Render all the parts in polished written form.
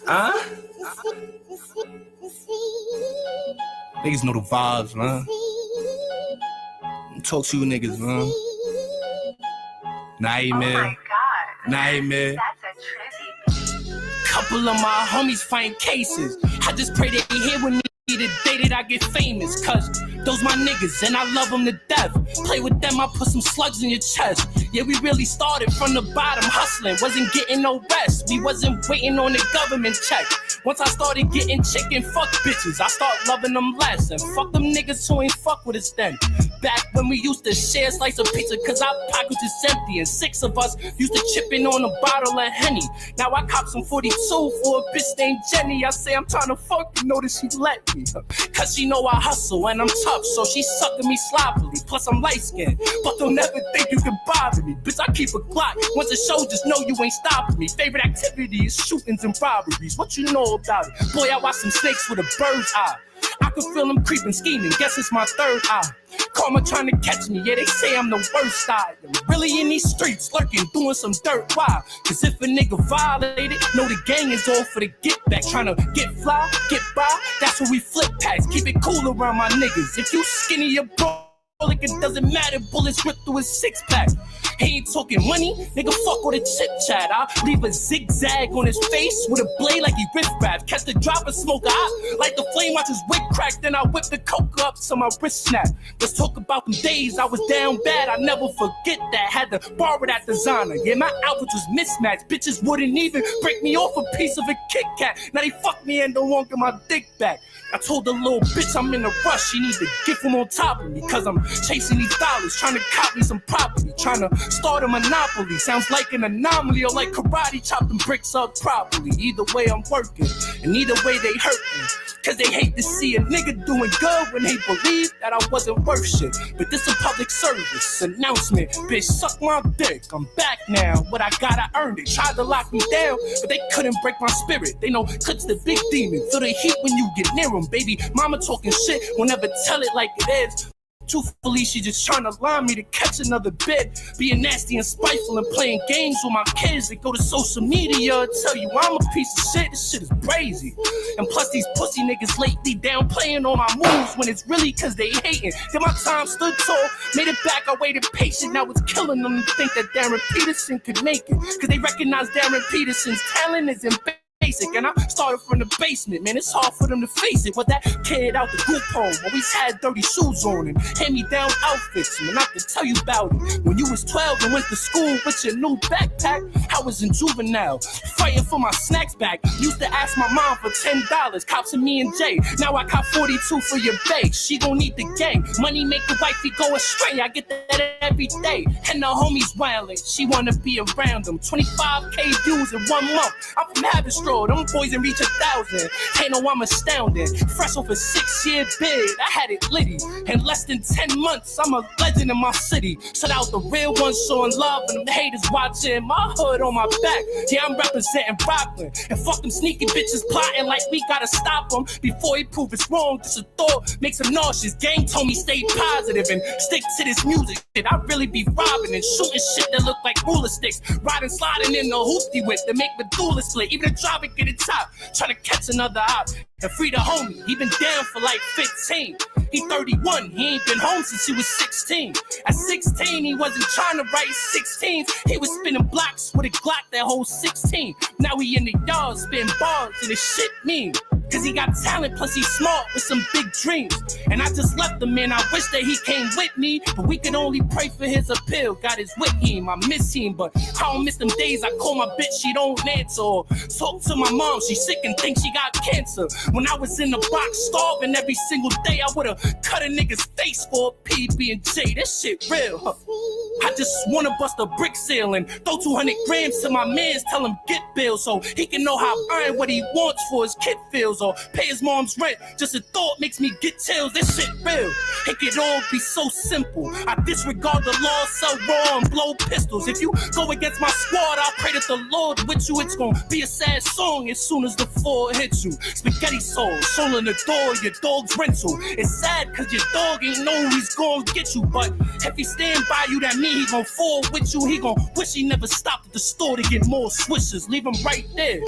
Niggas know the vibes, man. Talk to you niggas, man. Nightmare. Oh my God. Nightmare. That's a trippy. Couple of my homies find cases. I just pray they be here with me the day that I get famous. Cause those my niggas and I love them to death. Play with them, I put some slugs in your chest. Yeah, we really started from the bottom, hustling. Wasn't getting no rest. We wasn't waiting on the government check. Once I started getting chicken, fuck bitches, I start loving them less. And fuck them niggas who ain't fuck with us then. Back when we used to share a slice of pizza, cause our pockets is empty. And 6 of us used to chip in on a bottle of Henny. Now I cop some 42 for a bitch named Jenny. I say I'm trying to fuck, you notice she let me. Cause she know I hustle and I'm tough, so she sucking me sloppily. Plus I'm light skinned, but don't never think you can bother me. Bitch, I keep a Glock. Once a show, just know you ain't stopping me. Favorite activity is shootings and robberies. What you know about it? Boy, I watch some snakes with a bird's eye. I can feel them creeping, scheming. Guess it's my third eye. Karma trying to catch me. Yeah, they say I'm the worst. I'm really in these streets, lurking, doing some dirt. Why? Cause if a nigga violated, know the gang is all for the get back. Trying to get fly, get by. That's when we flip packs. Keep it cool around my niggas. If you skinny or broke, like it doesn't matter. Bullets rip through his 6-pack. He ain't talking money, nigga, fuck with a chit chat. I'll leave a zigzag on his face with a blade like he riff rap. Catch the drop and smoke a hot, like the flame, watch his wick crack. Then I whip the coke up so my wrist snap. Let's talk about them days I was down bad, I never forget that. Had to borrow that designer, yeah, my outfit was mismatched. Bitches wouldn't even break me off a piece of a Kit Kat. Now they fuck me and don't want my dick back. I told the little bitch I'm in a rush, she need to get from on top of me. Cause I'm chasing these dollars, trying to cop me some property. Trying to start a monopoly, sounds like an anomaly. Or like karate, chopping bricks up properly. Either way I'm working, and either way they hurt me. Cause they hate to see a nigga doing good when they believe that I wasn't worth shit. But this a public service announcement. Bitch, suck my dick, I'm back now. What I got, I earned it. Tried to lock me down, but they couldn't break my spirit. They know Clip's the big demon. Feel the heat when you get near him, baby. Mama talking shit, will never tell it like it is. Truthfully, she just trying to line me to catch another bid. Being nasty and spiteful and playing games with my kids. They go to social media and tell you I'm a piece of shit. This shit is crazy. And plus these pussy niggas lately downplaying all my moves when it's really cause they hating. Then my time stood tall, made it back, I waited patient. Now it's killing them to think that Darren Peterson could make it. Cause they recognize Darren Peterson's talent is basic. And I started from the basement, man, it's hard for them to face it. But that kid out the group home always had dirty shoes on and hand-me-down outfits. Man, I can tell you about it. When you was 12 and went to school with your new backpack, I was in juvenile, fighting for my snacks back. Used to ask my mom for $10, cops and me and Jay. Now I cop 42 for your bae, she gon' need the gang. Money make the wifey go astray, I get that every day. And the homies wildin', she wanna be around them. 25K views in 1 month, I'm from Haverstraw. Them boys and reach 1,000. They know I'm astounding. Fresh off a 6-year bid, I had it litty. In less than 10 months, I'm a legend in my city. Shout out the real ones showing love and them haters watching. My hood on my back, yeah, I'm representing Brooklyn. And fuck them sneaky bitches plotting like we gotta stop them before he prove it's wrong. Just a thought makes him nauseous. Gang told me stay positive and stick to this music shit. I really be robbing and shooting shit that look like ruler sticks. Riding, sliding in the hoopty whip to make Medulla split. Even the driver get it top, trying to catch another op and free the homie. He been down for like 15. He 31, he ain't been home since he was 16. At 16, he wasn't trying to write 16s. He was spinning blocks with a Glock that holds 16. Now he in the yard spitting bars and his shit mean. Cause he got talent, plus he's smart with some big dreams. And I just left him, man, I wish that he came with me. But we could only pray for his appeal. Got his with him, I miss him. But I don't miss them days I call my bitch, she don't answer. Or talk to my mom, she sick and thinks she got cancer. When I was in the box starving every single day, I would've cut a nigga's face for a PB&J. That shit real, huh? I just wanna bust a brick seal and throw 200 grams to my mans, tell him get bills so he can know how I earn what he wants for his kid feels. Or pay his mom's rent, just a thought makes me get chills. This shit real, it could all be so simple. I disregard the law, sell raw and blow pistols. If you go against my squad, I pray that the Lord with you. It's gonna be a sad song as soon as the fall hits you. Spaghetti sauce, soul in the door, your dog's rental. It's sad cause your dog ain't know he's gonna get you. But if he stand by you, that mean he gon' fall with you. He gon' wish he never stopped at the store to get more swishers. Leave him right there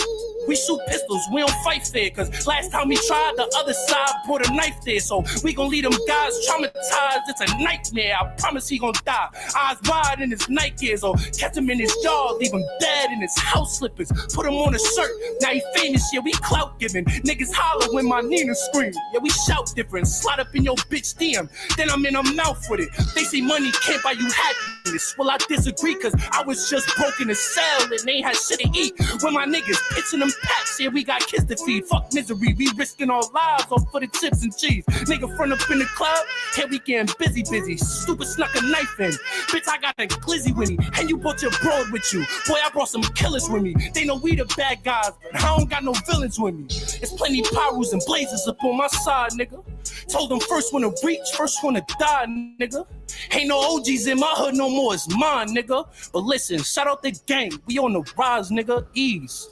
We shoot pistols, we don't fight fair. Cause last time we tried, the other side brought a knife there. So we gon' leave them guys traumatized. It's a nightmare. I promise he gon' die. Eyes wide in his night gears. Or catch him in his yard, leave him dead in his house slippers. Put him on a shirt, now he famous. Yeah, we clout giving. Niggas holler when my Nina scream. Yeah, we shout different. Slide up in your bitch DM. Then I'm in her mouth with it. They say money can't buy you happiness. Well, I disagree, cause I was just broke in a cell and they had shit to eat. When my niggas pitching them packs, yeah, we got kids to feed. Fuck misery, we risking our lives off for the chips and cheese. Nigga front up in the club, here we getting busy. Stupid snuck a knife in. Bitch, I got a glizzy with me, and you brought your broad with you. Boy, I brought some killers with me. They know we the bad guys, but I don't got no villains with me. It's plenty pyrus and blazers up on my side, nigga. Told them first one to reach, first one to die, nigga. Ain't no OGs in my hood no more, it's mine, nigga. But listen, shout out the gang, we on the rise, nigga. Ease.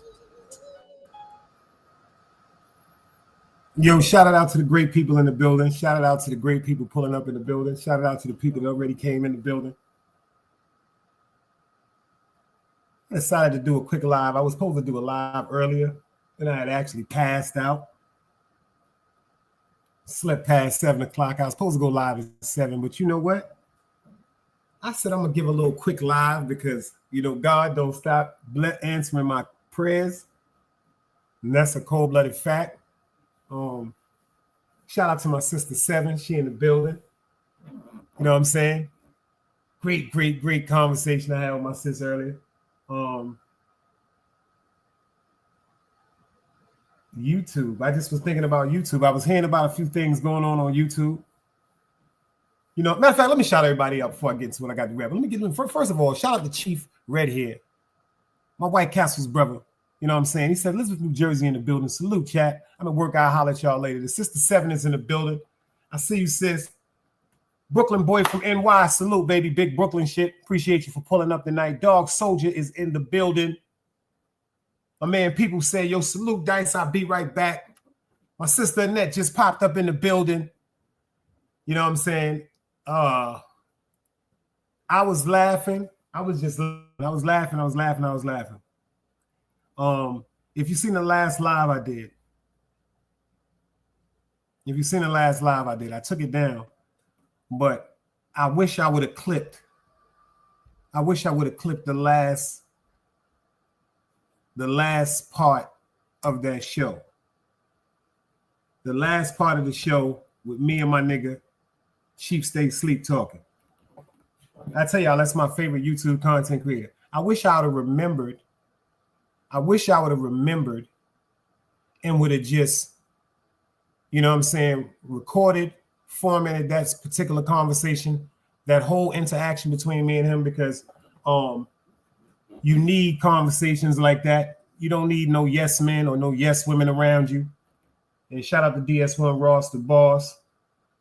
Yo, shout out to the great people in the building. Shout out to the great people pulling up in the building. Shout out to the people that already came in the building. I decided to do a quick live. I was supposed to do a live earlier, and I had actually passed out. Slept past 7 o'clock. I was supposed to go live at 7, but you know what? I said I'm going to give a little quick live because, you know, God don't stop answering my prayers. And that's a cold-blooded fact. Shout out to my sister 7. She in the building. You know what I'm saying? Great conversation I had with my sis earlier. YouTube. I just was thinking about YouTube. I was hearing about a few things going on YouTube. You know, matter of fact, let me shout everybody out before I get into what I got to rap. Let me get in. First of all, shout out to Chief Redhead, my White Castle's brother. You know what I'm saying? He said, Elizabeth, New Jersey in the building. Salute, chat. I'm at work. I'll holler at y'all later. The sister 7 is in the building. I see you, sis. Brooklyn boy from NY. Salute, baby. Big Brooklyn shit. Appreciate you for pulling up tonight. Dog Soldier is in the building. My man, people say, yo, salute, Dice. I'll be right back. My sister Annette just popped up in the building. You know what I'm saying? I was laughing. I was laughing. If you've seen the last live I did, I took it down, but I wish I would have clipped the last part of that show. The last part of the show with me and my nigga, Chief Stay Sleep talking. I tell y'all, that's my favorite YouTube content creator. I wish I would have remembered and would have just, you know what I'm saying, recorded, formatted that particular conversation, that whole interaction between me and him, because you need conversations like that. You don't need no yes men or no yes women around you. And shout out to DS1 Ross, the boss,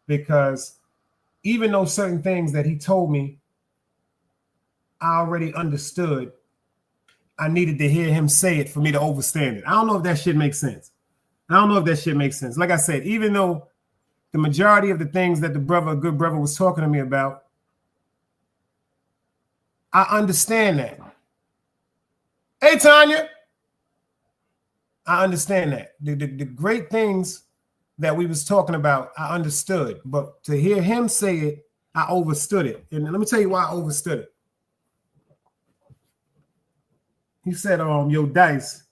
because even though certain things that he told me I already understood, I needed to hear him say it for me to understand it. I don't know if that shit makes sense. Like I said, even though the majority of the things that good brother was talking to me about, I understand that. Hey, Tanya. I understand that. The great things that we was talking about, I understood. But to hear him say it, I overstood it. And let me tell you why I overstood it. He said, yo, Dice,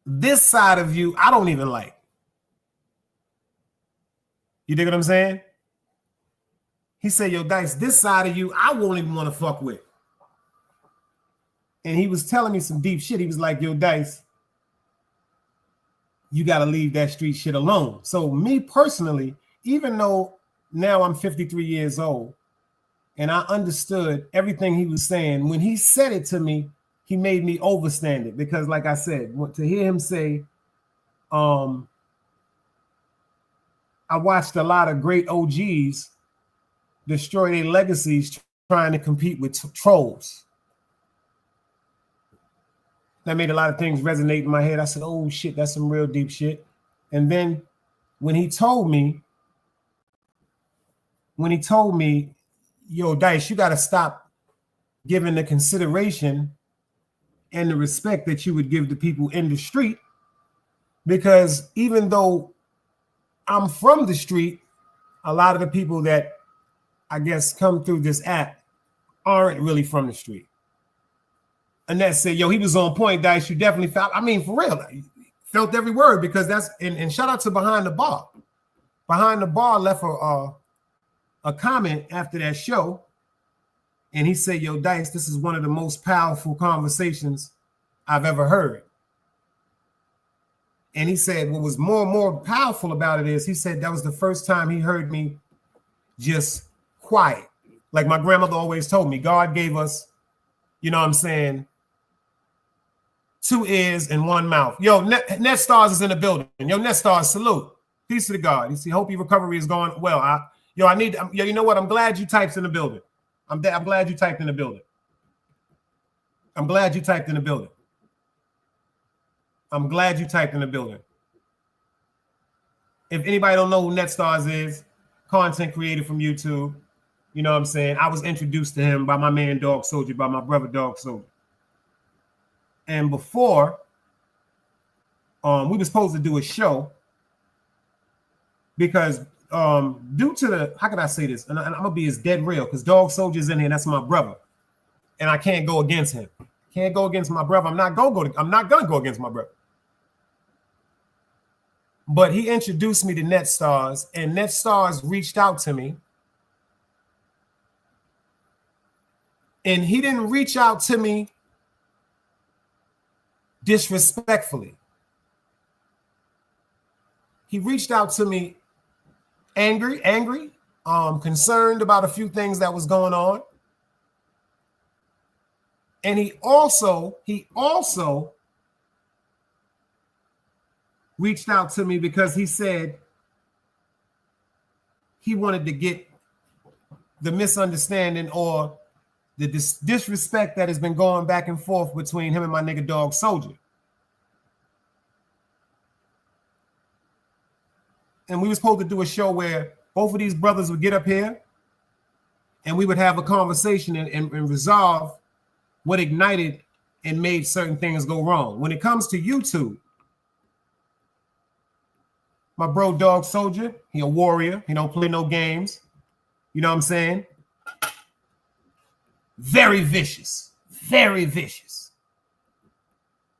this side of you, I don't even like. You dig what I'm saying? He said, yo, Dice, this side of you, I won't even want to fuck with. And he was telling me some deep shit. He was like, yo, Dice, you got to leave that street shit alone. So me personally, even though now I'm 53 years old, and I understood everything he was saying, when he said it to me, he made me understand it. Because like I said, to hear him say, I watched a lot of great OGs destroy their legacies trying to compete with trolls. That made a lot of things resonate in my head. I said, oh shit, that's some real deep shit. And then when he told me, yo, Dice, you got to stop giving the consideration and the respect that you would give to people in the street. Because even though I'm from the street, a lot of the people that I guess come through this app aren't really from the street. And that said, yo, he was on point, Dice. You definitely felt, I mean, for real, felt every word, because that's, and shout out to Behind the Bar. Behind the Bar left a comment after that show. And he said, yo, Dice, this is one of the most powerful conversations I've ever heard. And he said what was more and more powerful about it is, he said that was the first time he heard me just quiet. Like my grandmother always told me, God gave us, you know what I'm saying, 2 ears and 1 mouth. Yo, Net Stars is in the building. Yo, Net Stars, salute. Peace to the God. You see, hope your recovery is going well. You know what? I'm glad you typed in the building. I'm glad you typed in the building. I'm glad you typed in the building. I'm glad you typed in the building. If anybody don't know who Net Stars is, content creator from YouTube, you know what I'm saying? I was introduced to him by my man Dog Soldier, by my brother Dog Soldier. And before, we were supposed to do a show because due to the, how can I say this? And I'm gonna be as dead real, because Dog Soldier's in here, and that's my brother. And I can't go against him. Can't go against my brother. I'm not gonna go against my brother. But he introduced me to Net Stars, and Net Stars reached out to me. And he didn't reach out to me disrespectfully. He reached out to me angry, concerned about a few things that was going on. And he also reached out to me because he said he wanted to get the misunderstanding or the disrespect that has been going back and forth between him and my nigga Dog Soldier. And we were supposed to do a show where both of these brothers would get up here and we would have a conversation and resolve what ignited and made certain things go wrong. When it comes to YouTube, my bro Dog Soldier, he a warrior. He don't play no games. You know what I'm saying? Very vicious. Very vicious.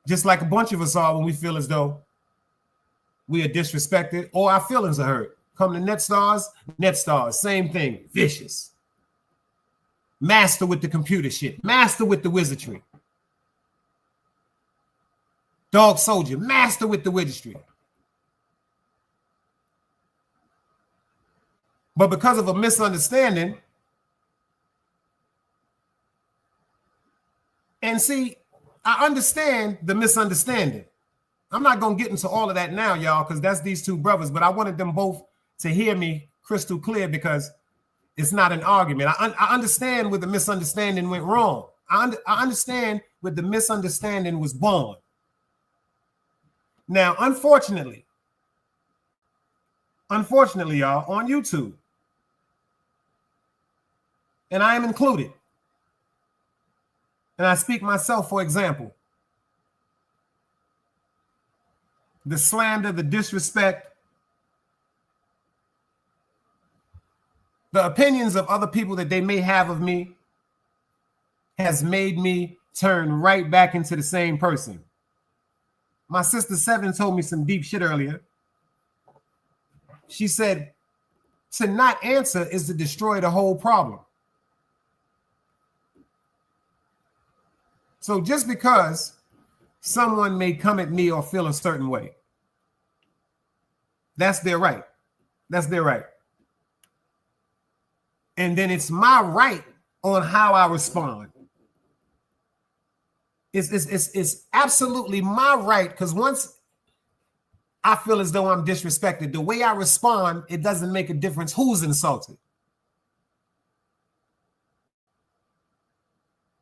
Just like a bunch of us are when we feel as though we are disrespected or our feelings are hurt. Come to Net Stars, same thing. Vicious. Master with the computer shit. Master with the wizardry. Dog Soldier, master with the wizardry. But because of a misunderstanding, and see, I understand the misunderstanding. I'm not going to get into all of that now, y'all, because that's these two brothers, but I wanted them both to hear me crystal clear because it's not an argument. I understand where the misunderstanding went wrong. I understand where the misunderstanding was born. Now, unfortunately, y'all, on YouTube, and I am included, and I speak myself, for example, the slander, the disrespect, the opinions of other people that they may have of me has made me turn right back into the same person. My sister Seven told me some deep shit earlier. She said, to not answer is to destroy the whole problem. So just because someone may come at me or feel a certain way, that's their right. That's their right. And then it's my right on how I respond. It's absolutely my right, because once I feel as though I'm disrespected, the way I respond, it doesn't make a difference who's insulted.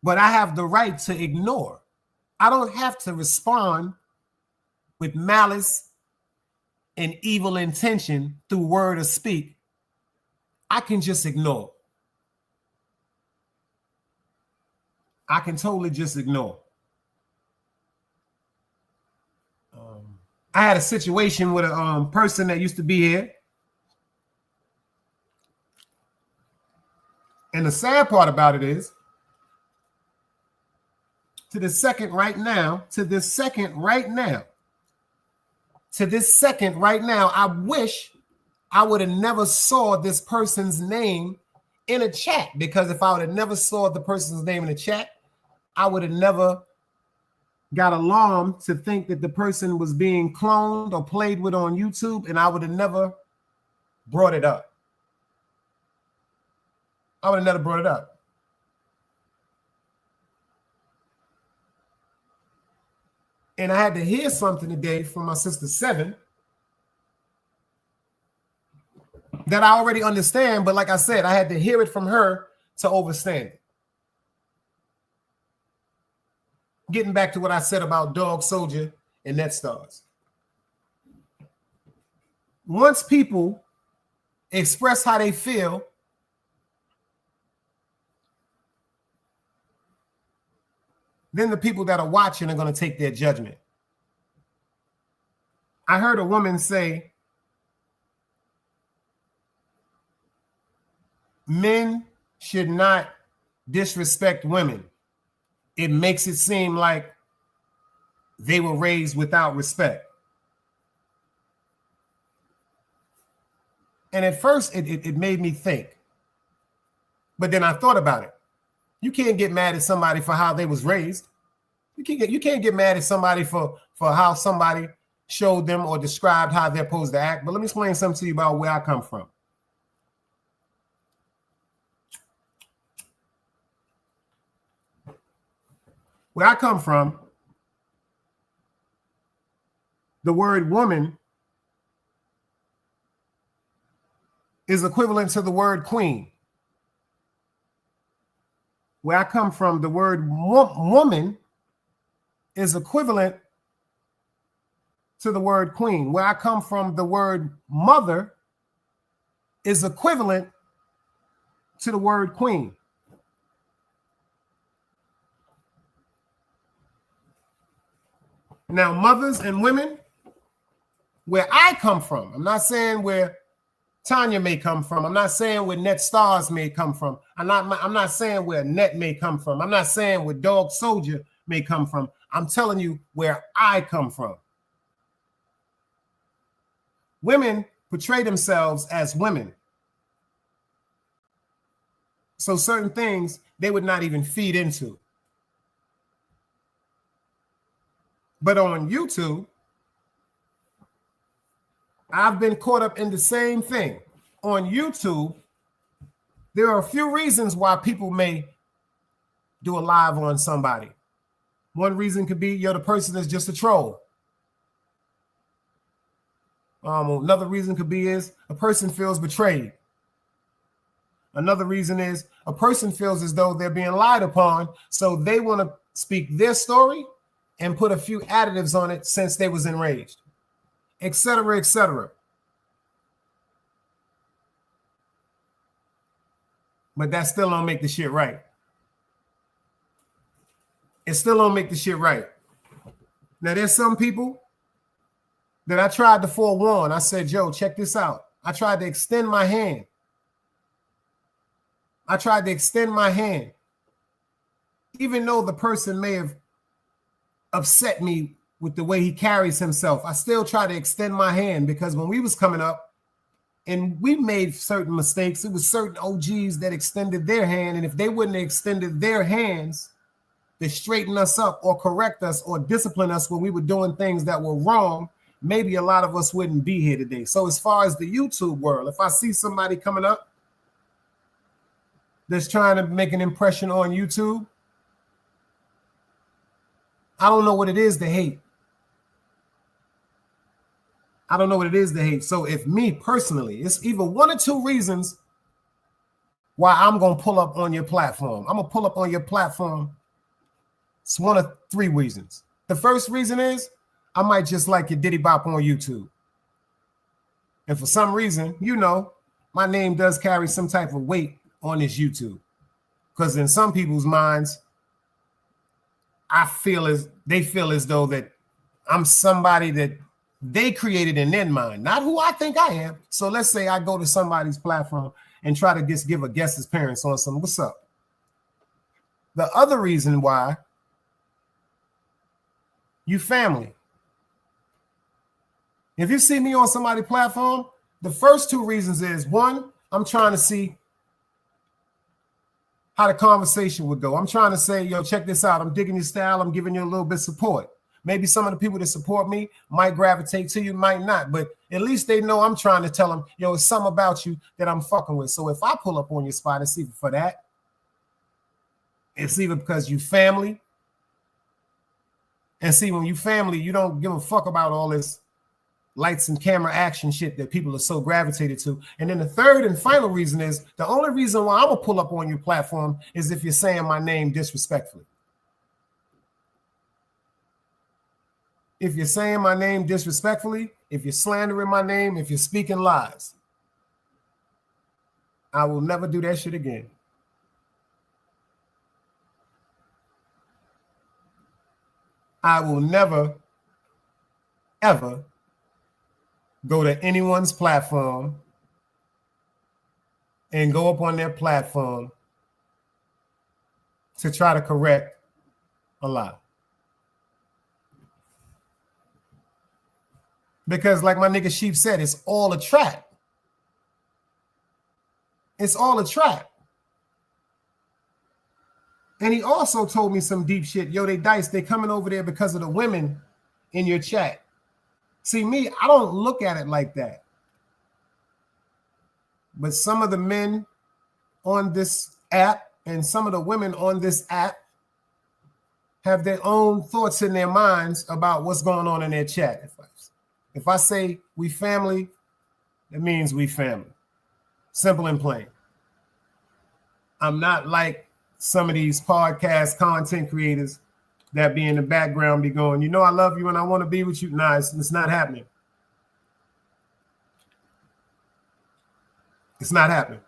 But I have the right to ignore. I don't have to respond with malice and evil intention through word or speak. I can just ignore. I can totally just ignore. I had a situation with a person that used to be here. And the sad part about it is, to this second right now, I wish I would have never saw this person's name in a chat, because if I would have never saw the person's name in a chat, I would have never got alarmed to think that the person was being cloned or played with on YouTube, and I would have never brought it up. And I had to hear something today from my sister Seven that I already understand, but like I said, I had to hear it from her to understand it. Getting back to what I said about Dog Soldier and Net Stars. Once people express how they feel, then the people that are watching are going to take their judgment. I heard a woman say, men should not disrespect women. It makes it seem like they were raised without respect. And at first, it made me think. But then I thought about it. You can't get mad at somebody for how they was raised. You can't get mad at somebody for how somebody showed them or described how they're supposed to act. But let me explain something to you about where I come from. Where I come from, the word woman is equivalent to the word queen. Where I come from, the word woman is equivalent to the word queen. Where I come from, the word mother is equivalent to the word queen. Now, mothers and women, where I come from, I'm not saying where Tanya may come from. I'm not saying where Net Stars may come from. I'm not saying where Net may come from. I'm not saying where Dog Soldier may come from. I'm telling you where I come from. Women portray themselves as women. So certain things they would not even feed into. But on YouTube, I've been caught up in the same thing. On YouTube, there are a few reasons why people may do a live on somebody. One reason could be, the person is just a troll. Another reason could be is a person feels betrayed. Another reason is a person feels as though they're being lied upon, so they want to speak their story and put a few additives on it since they was enraged, etc., etc. But that still don't make the shit right. It still don't make the shit right. Now, there's some people that I tried to forewarn. I said, Joe, check this out. I tried to extend my hand. Even though the person may have upset me with the way he carries himself, I still try to extend my hand, because when we was coming up and we made certain mistakes, it was certain OGs that extended their hand. And if they wouldn't have extended their hands to straighten us up or correct us or discipline us when we were doing things that were wrong, maybe a lot of us wouldn't be here today. So as far as the YouTube world, if I see somebody coming up that's trying to make an impression on YouTube, I don't know what it is to hate. So if me personally, it's either one or two reasons why I'm going to pull up on your platform. I'm going to pull up on your platform. It's one of three reasons. The first reason is I might just like your Diddy Bop on YouTube. And for some reason, my name does carry some type of weight on this YouTube. Because in some people's minds, they feel as though that I'm somebody that they created in their mind, not who I think I am. So let's say I go to somebody's platform and try to just give a guest's appearance on some, what's up? The other reason why, you family. If you see me on somebody's platform, the first two reasons is, one, I'm trying to see how the conversation would go. I'm trying to say, yo, check this out. I'm digging your style. I'm giving you a little bit of support. Maybe some of the people that support me might gravitate to you, might not, but at least they know I'm trying to tell them, yo, it's something about you that I'm fucking with. So if I pull up on your spot, it's either for that. It's either because you family. And see, when you family, you don't give a fuck about all this lights and camera action shit that people are so gravitated to. And then the third and final reason is, the only reason why I'm gonna pull up on your platform is if you're saying my name disrespectfully. If you're saying my name disrespectfully, if you're slandering my name, if you're speaking lies, I will never do that shit again. I will never, ever go to anyone's platform and go up on their platform to try to correct a lie. Because like my nigga Sheep said, it's all a trap. It's all a trap. And he also told me some deep shit. Yo, they coming over there because of the women in your chat. See, me, I don't look at it like that. But some of the men on this app and some of the women on this app have their own thoughts in their minds about what's going on in their chat. If I say we family, it means we family. Simple and plain. I'm not like some of these podcast content creators that be in the background be going, you know, I love you and I want to be with you. Nah, it's not happening. It's not happening.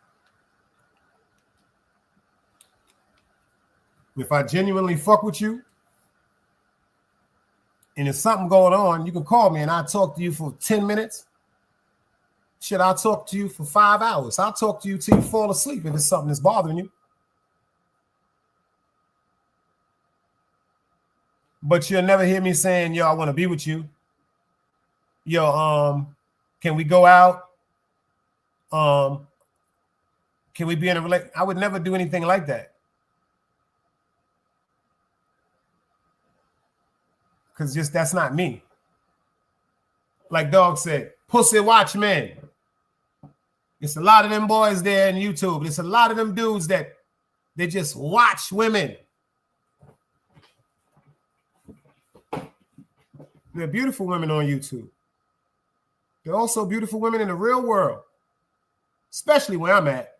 If I genuinely fuck with you and there's something going on, you can call me and I'll talk to you for 10 minutes. Shit, I'll talk to you for 5 hours. I'll talk to you till you fall asleep if it's something that's bothering you. But you'll never hear me saying, yo, I want to be with you. Yo, can we go out? Can we be in a relationship? I would never do anything like that. Because just that's not me. Like Dog said, pussy watch men. It's a lot of them boys there in YouTube. It's a lot of them dudes that they just watch women. There are beautiful women on YouTube. There are also beautiful women in the real world, especially where I'm at.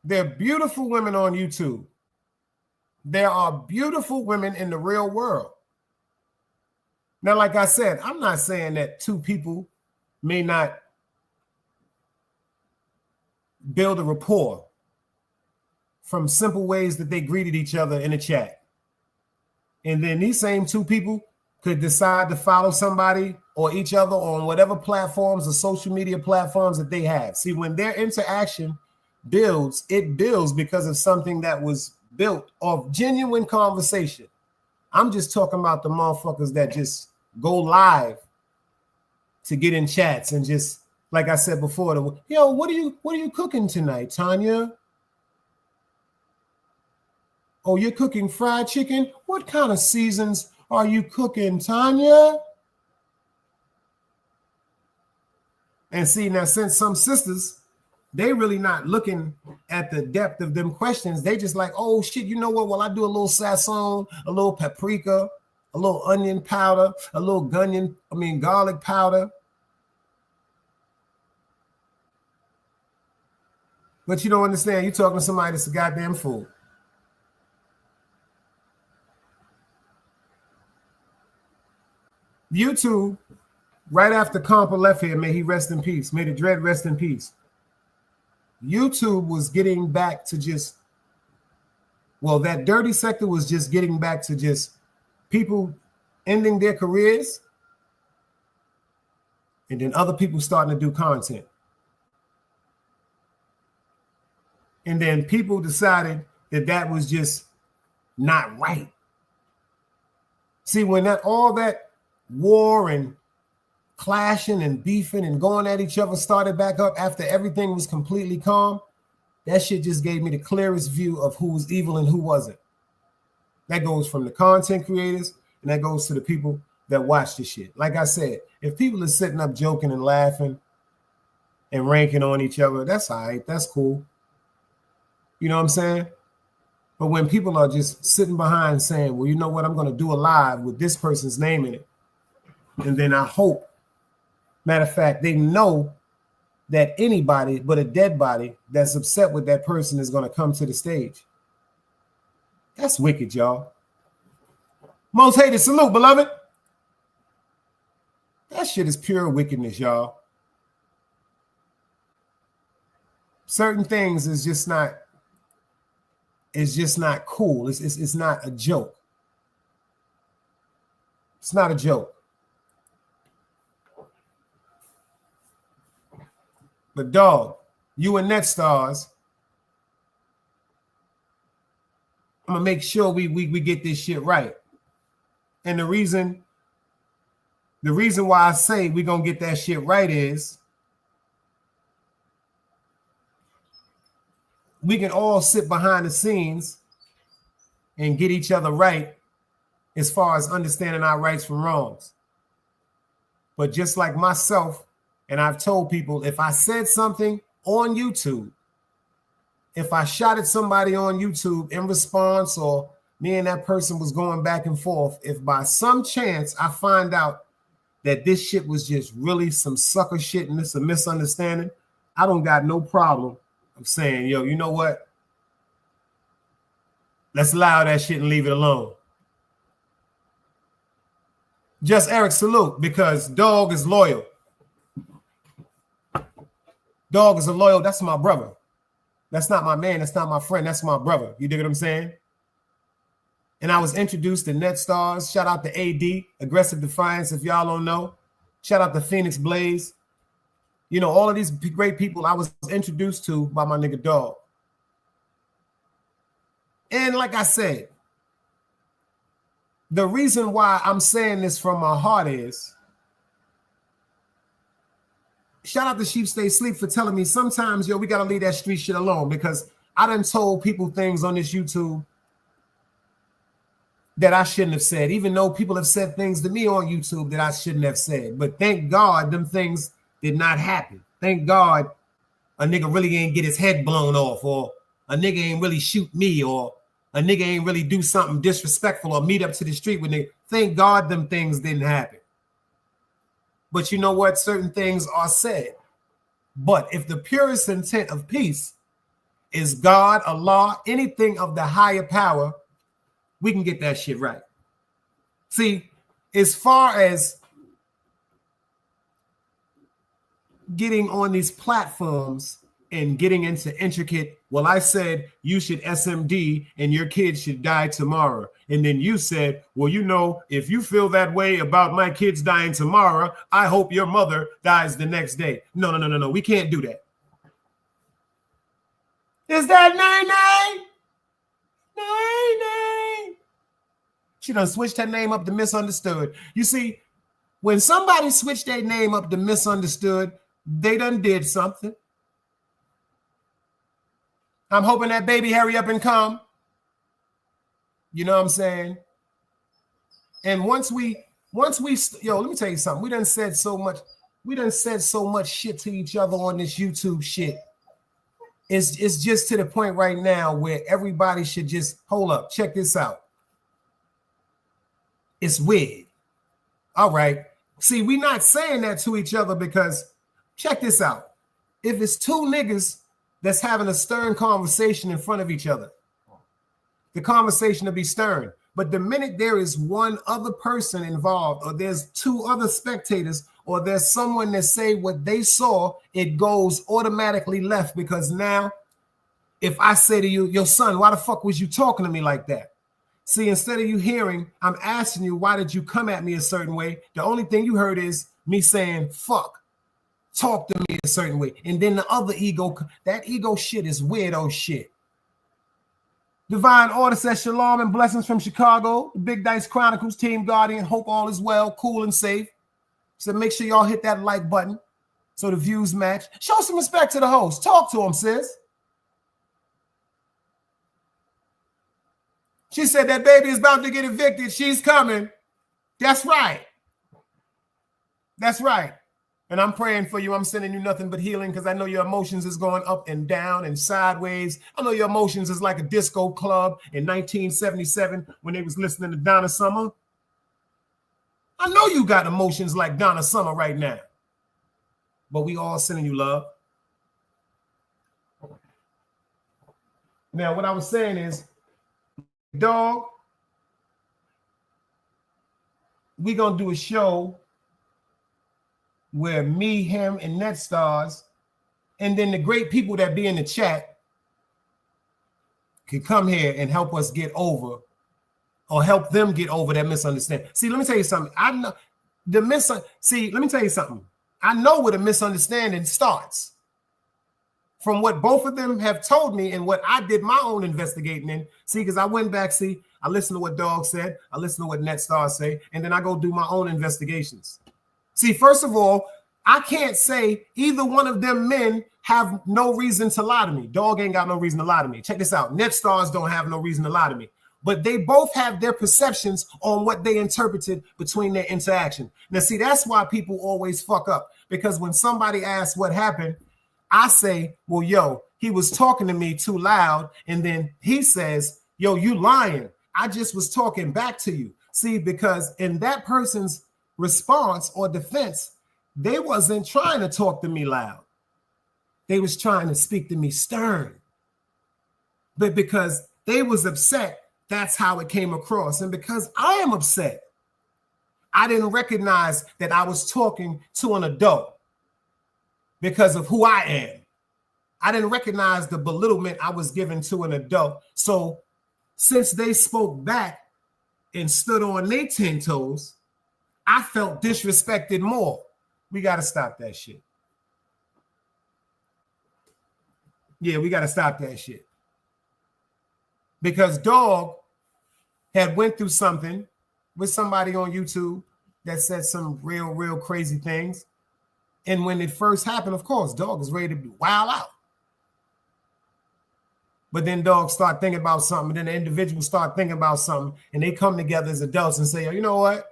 There are beautiful women on YouTube. There are beautiful women in the real world. Now, like I said, I'm not saying that two people may not build a rapport from simple ways that they greeted each other in a chat. And then these same two people could decide to follow somebody or each other on whatever platforms or social media platforms that they have. See, when their interaction builds, it builds because of something that was built off genuine conversation. I'm just talking about the motherfuckers that just go live to get in chats and just, like I said before, yo, what are you cooking tonight, Tanya? Oh, you're cooking fried chicken? What kind of seasons are you cooking, Tanya? And see, now since some sisters, they really not looking at the depth of them questions. They just like, oh shit, you know what? Well, I do a little sazon, a little paprika, a little onion powder, a little garlic powder. But you don't understand. You're talking to somebody that's a goddamn fool. YouTube, right after Compa left here, may he rest in peace. May the dread rest in peace. YouTube was getting back to just, well, that dirty sector was just getting back to just people ending their careers, and then other people starting to do content. And then people decided that that was just not right. See, when all that war and clashing and beefing and going at each other started back up after everything was completely calm, that shit just gave me the clearest view of who was evil and who wasn't. That goes from the content creators and that goes to the people that watch the shit. Like I said, if people are sitting up joking and laughing and ranking on each other, that's all right. That's cool. You know what I'm saying? But when people are just sitting behind saying, well, you know what, I'm going to do a live with this person's name in it. And then I hope, matter of fact, they know that anybody but a dead body that's upset with that person is going to come to the stage. That's wicked, y'all. Most hated salute, beloved. That shit is pure wickedness, y'all. Certain things is just not, it's just not cool. It's not a joke. It's not a joke. But dog, you and NetStars, I'm gonna make sure we get this shit right. And the reason why I say we're gonna get that shit right is we can all sit behind the scenes and get each other right as far as understanding our rights from wrongs. But just like myself, and I've told people, if I said something on YouTube, if I shot at somebody on YouTube in response, or me and that person was going back and forth, if by some chance I find out that this shit was just really some sucker shit and it's a misunderstanding, I don't got no problem of saying, yo, you know what? Let's allow that shit and leave it alone. Just Eric salute, because dog is loyal. Dog is a loyal, that's my brother. That's not my man, that's not my friend, that's my brother. You dig what I'm saying? And I was introduced to NetStars. Shout out to AD, Aggressive Defiance, if y'all don't know. Shout out to Phoenix Blaze. You know, all of these great people I was introduced to by my nigga Dog. And like I said, the reason why I'm saying this from my heart is, shout out to Sheep Stay Sleep for telling me sometimes, yo, we got to leave that street shit alone, because I done told people things on this YouTube that I shouldn't have said, even though people have said things to me on YouTube that I shouldn't have said. But thank God them things did not happen. Thank God a nigga really ain't get his head blown off, or a nigga ain't really shoot me, or a nigga ain't really do something disrespectful or meet up to the street with nigga. Thank God them things didn't happen. But you know what? Certain things are said. But if the purest intent of peace is God, Allah, anything of the higher power, we can get that shit right. See, as far as getting on these platforms and getting into intricate, well, I said you should SMD and your kids should die tomorrow. And then you said, well, you know, if you feel that way about my kids dying tomorrow, I hope your mother dies the next day. No. We can't do that. Is that Nine? She done switched her name up to Misunderstood. You see, when somebody switched their name up to Misunderstood, they done did something. I'm hoping that baby hurry up and come. You know what I'm saying? And once we, yo, let me tell you something. We done said so much shit to each other on this YouTube shit. It's just to the point right now where everybody should just hold up. Check this out. It's weird. All right. See, we not saying that to each other because check this out. If it's two niggas that's having a stern conversation in front of each other, the conversation will be stern. But the minute there is one other person involved, or there's two other spectators, or there's someone that say what they saw, it goes automatically left. Because now, if I say to you, yo, son, why the fuck was you talking to me like that? See, instead of you hearing, I'm asking you, why did you come at me a certain way? The only thing you heard is me saying, fuck, talk to me a certain way. And then the other ego, that ego shit is weirdo shit. Divine Order says shalom and blessings from Chicago. The Big Dice Chronicles, Team Guardian, hope all is well, cool and safe. So make sure y'all hit that like button so the views match. Show some respect to the host. Talk to him, sis. She said that baby is about to get evicted. She's coming. That's right. That's right. And I'm praying for you. I'm sending you nothing but healing because I know your emotions is going up and down and sideways. I know your emotions is like a disco club in 1977 when they was listening to Donna Summer. I know you got emotions like Donna Summer right now. But we all sending you love. Now, what I was saying is, dog, we gonna do a show where me, him, and Net Stars, and then the great people that be in the chat can come here and help us get over, or help them get over that misunderstanding. See, let me tell you something. I know let me tell you something. I know where the misunderstanding starts. From what both of them have told me and what I did my own investigating in. See, because I went back, I listened to what Dog said, I listened to what Net Star say, and then I go do my own investigations. See, first of all, I can't say either one of them men have no reason to lie to me. Dog ain't got no reason to lie to me. Check this out. Net Stars don't have no reason to lie to me. But they both have their perceptions on what they interpreted between their interaction. Now, see, that's why people always fuck up. Because when somebody asks what happened, I say, well, yo, he was talking to me too loud. And then he says, yo, you lying. I just was talking back to you. See, because in that person's response or defense, they wasn't trying to talk to me loud. They was trying to speak to me stern. But because they was upset, that's how it came across. And because I am upset, I didn't recognize that I was talking to an adult. Because of who I am. I didn't recognize the belittlement I was giving to an adult. So since they spoke back and stood on their 10 toes, I felt disrespected more. We got to stop that shit. Yeah, we got to stop that shit. Because Dog had went through something with somebody on YouTube that said some real crazy things. And when it first happened, of course, Dog is ready to wild out. But then Dog start thinking about something, and then the individuals start thinking about something, and they come together as adults and say, you know what?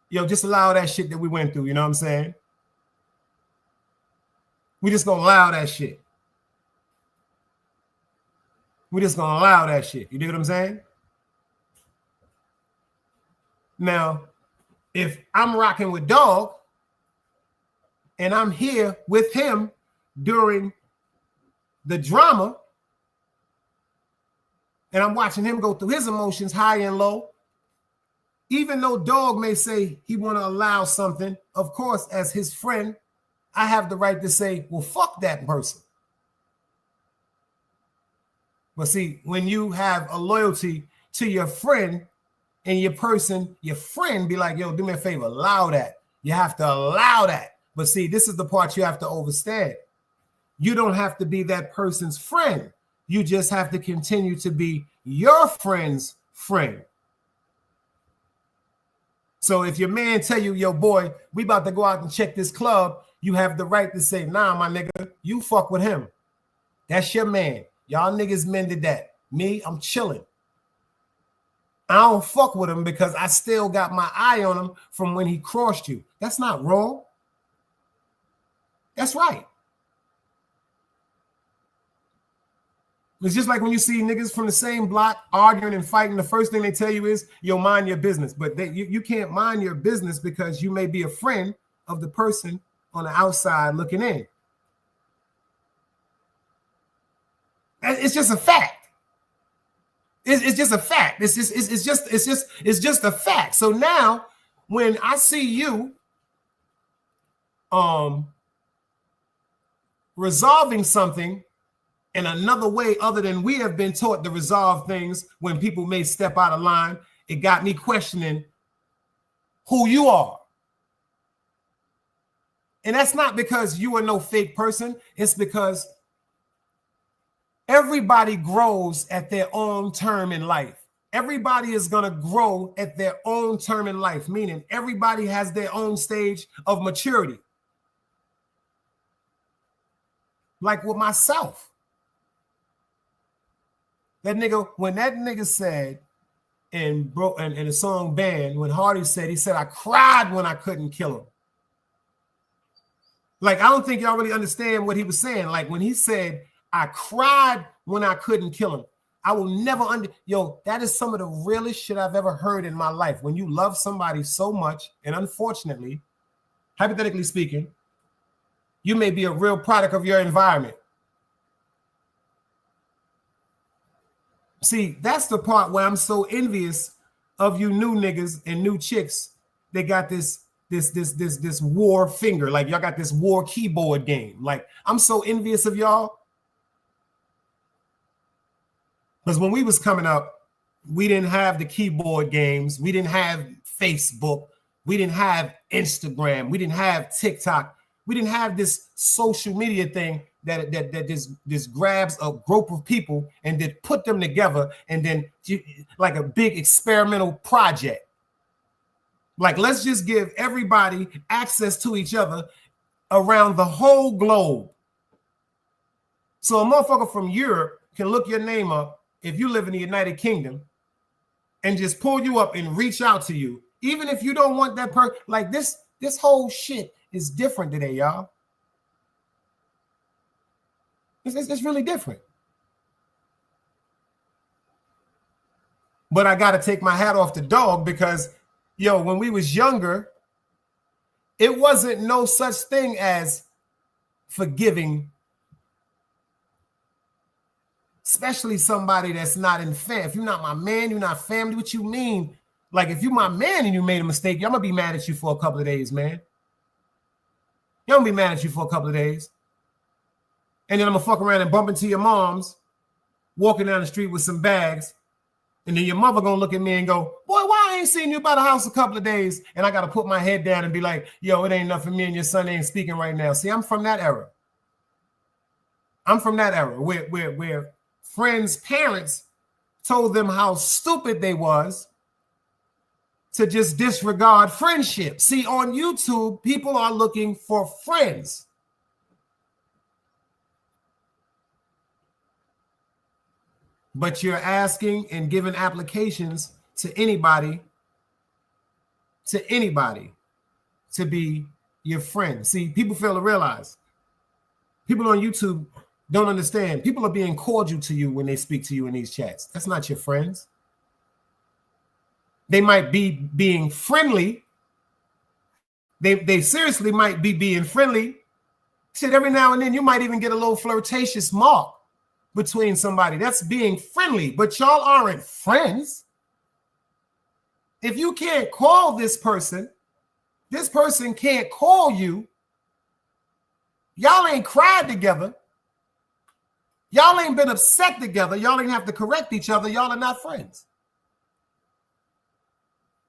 Yo, just allow that shit that we went through, you know what I'm saying? We just gonna allow that shit. We just gonna allow that shit. You dig what I'm saying? Now, if I'm rocking with Dog, and I'm here with him during the drama, and I'm watching him go through his emotions high and low, even though Dog may say he want to allow something, of course, as his friend, I have the right to say, well, fuck that person. But see, when you have a loyalty to your friend and your friend be like, yo, do me a favor, allow that. You have to allow that. But see, this is the part you have to understand. You don't have to be that person's friend. You just have to continue to be your friend's friend. So if your man tell you, yo, boy, we about to go out and check this club, you have the right to say, nah, my nigga, you fuck with him. That's your man. Y'all niggas mended that. Me, I'm chilling. I don't fuck with him because I still got my eye on him from when he crossed you. That's not wrong. That's right. It's just like when you see niggas from the same block arguing and fighting, the first thing they tell you is, yo, mind your business. But you can't mind your business because you may be a friend of the person on the outside looking in. It's just a fact. It's just a fact. It's just a fact. So now when I see you resolving something in another way other than we have been taught to resolve things when people may step out of line. It got me questioning who you are. And that's not because you are no fake person. It's because everybody grows at their own term in life. Everybody is going to grow at their own term in life, meaning everybody has their own stage of maturity. Like with myself. That nigga, when that nigga said in the song Band, when Hardy said, he said, I cried when I couldn't kill him. Like, I don't think y'all really understand what he was saying. Like, when he said, I cried when I couldn't kill him, I will never yo, that is some of the realest shit I've ever heard in my life. When you love somebody so much, and unfortunately, hypothetically speaking, you may be a real product of your environment. See, that's the part where I'm so envious of you new niggas and new chicks. They got this war finger, like y'all got this war keyboard game. Like, I'm so envious of y'all. Because when we was coming up, we didn't have the keyboard games. We didn't have Facebook. We didn't have Instagram. We didn't have TikTok. We didn't have this social media thing that just grabs a group of people and then put them together and then like a big experimental project. Like, let's just give everybody access to each other around the whole globe. So a motherfucker from Europe can look your name up if you live in the United Kingdom and just pull you up and reach out to you. Even if you don't want that person, like this whole shit is different today, y'all. It's really different. But I got to take my hat off the dog because, yo, when we was younger, it wasn't no such thing as forgiving, especially somebody that's not in fam. If you're not my man, you're not family. What you mean? Like, if you're my man and you made a mistake, I'm going to be mad at you for a couple of days, man. I'm going to be mad at you for a couple of days. And then I'm going to fuck around and bump into your mom's walking down the street with some bags. And then your mother going to look at me and go, boy, why I ain't seen you by the house a couple of days? And I got to put my head down and be like, yo, it ain't nothing. Me and your son ain't speaking right now. See, I'm from that era. I'm from that era where friends' parents told them how stupid they was to just disregard friendship. See, on YouTube, people are looking for friends. But you're asking and giving applications to anybody to be your friend. See, people fail to realize. People on YouTube don't understand. People are being cordial to you when they speak to you in these chats. That's not your friends. They might be being friendly. They seriously might be being friendly. Shit, every now and then you might even get a little flirtatious mark between somebody. That's being friendly, but y'all aren't friends. If you can't call this person can't call you. Y'all ain't cried together. Y'all ain't been upset together. Y'all ain't have to correct each other. Y'all are not friends.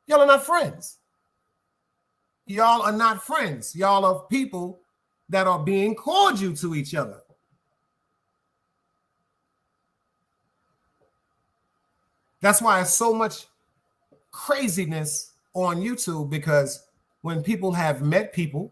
Y'all are not friends. Y'all are not friends. Y'all are people that are being cordial to each other. That's why it's so much craziness on YouTube, because when people have met people,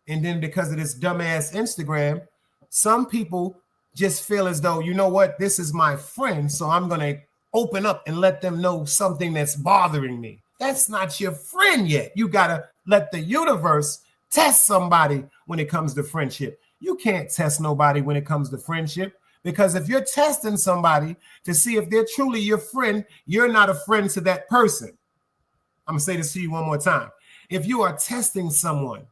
and then because of this dumbass Instagram, some people just feel as though, you know what, this is my friend, so I'm going to open up and let them know something that's bothering me. That's not your friend yet. You got to let the universe test somebody when it comes to friendship. You can't test nobody when it comes to friendship. Because if you're testing somebody to see if they're truly your friend, you're not a friend to that person. I'm going to say this to you one more time. If you are testing someone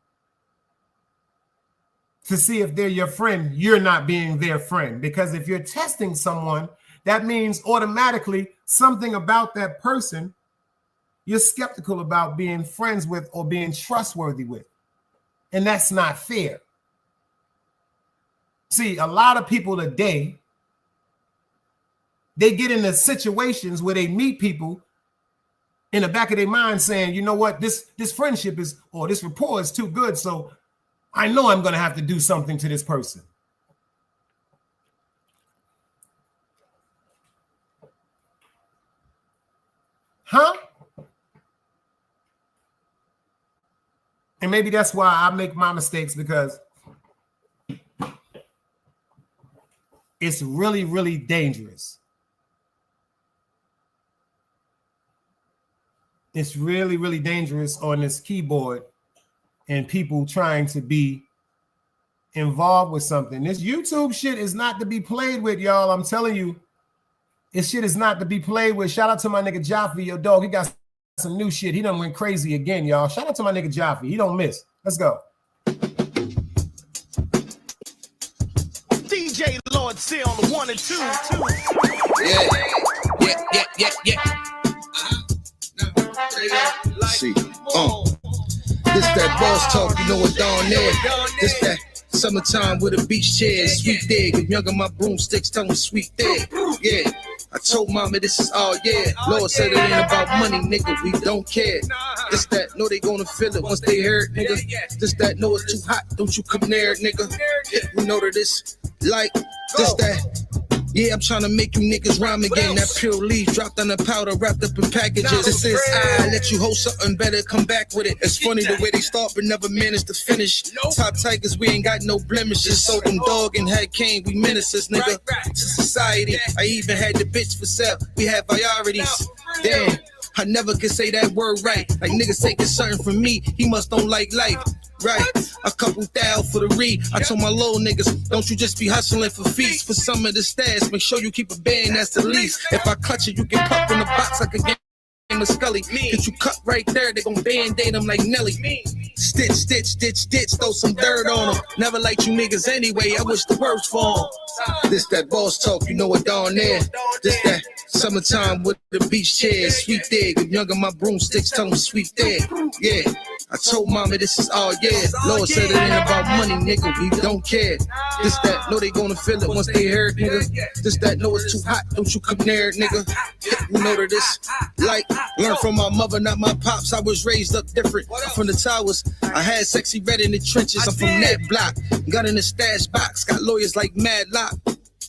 to see if they're your friend, you're not being their friend. Because if you're testing someone, that means automatically something about that person you're skeptical about being friends with or being trustworthy with. And that's not fair. See, a lot of people today, they get into situations where they meet people in the back of their mind saying, you know what, this friendship is, or this rapport is too good, so I know I'm going to have to do something to this person. Huh? And maybe that's why I make my mistakes, because it's really, really dangerous. It's really, really dangerous on this keyboard and people trying to be involved with something. This YouTube shit is not to be played with, y'all. I'm telling you, this shit is not to be played with. Shout out to my nigga Jaffe, your dog. He got some new shit. He done went crazy again, y'all. Shout out to my nigga Jaffe. He don't miss. Let's go. DJ Lord C on the 1 and 2. Yeah. See, this that boss talk, you know what down there. This that summertime with a beach chair, sweet dig. If younger my broomsticks, tell them sweet dig. Yeah, I told mama this is all, yeah. Lord said it ain't about money, nigga, we don't care. This that, know they gonna feel it once they hear it, nigga. This that, know it's too hot, don't you come near it, nigga. Yeah, we know that this, like, this that. Yeah, I'm trying to make you niggas rhyme again. That pure leaf dropped on the powder, wrapped up in packages. This is I let you hold something better, come back with it. It's funny the way they start but never managed to finish. Top tigers, we ain't got no blemishes. So them dog and head came, we menaces, nigga. To society, I even had the bitch for sale. We had priorities. Damn, I never could say that word right. Like niggas taking something from me, he must don't like life. Right, a couple thou for the read. I told my little niggas, don't you just be hustling for fees. For some of the stats, make sure you keep a band, that's the least. If I clutch it, you get pop in the box like a game of Scully. Get you cut right there, they gon' band-aid them like Nelly. Stitch, stitch, stitch, stitch, throw some dirt on them. Never liked you niggas anyway, I wish the worst for them. This that boss talk, you know what down there. This that summertime with the beach chairs, sweet dig. If younger my broomsticks, tell them sweet dig. Yeah, I told mama this is all, yeah. Lord said it ain't about money, nigga, we don't care. This that, know they gonna feel it once they hear it, nigga. This that, know it's too hot, don't you come near it, nigga. You know that this, like, learn from my mother, not my pops. I was raised up different. I'm from the towers, I had sexy red in the trenches. I'm from that block, got in the stash box, got lawyers like Madlock.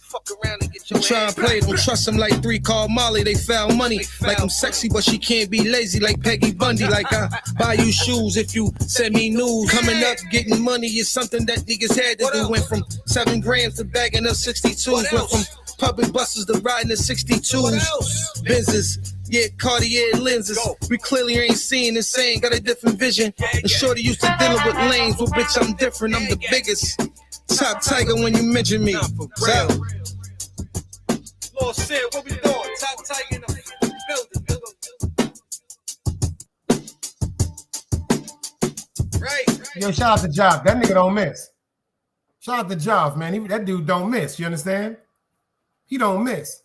Fuck around and get your try and play, don't trust them like 3 called Molly, they found money. Like I'm sexy, but she can't be lazy like Peggy Bundy. Like I buy you shoes if you send me news. Coming up, getting money is something that niggas had to do. Went from 7 grams to bagging up 62s. Went from public buses to riding the 62s. Benzes, yeah, Cartier lenses. We clearly ain't seeing the same, got a different vision. And shorty used to dealing with lanes, well bitch I'm different, I'm the biggest. Top tiger when you mention me. So, Lord said, what we doing? Top tiger in the building. Right. Yo, shout out to Job. That nigga don't miss. Shout out to Job, man. That dude don't miss. You understand? He don't miss.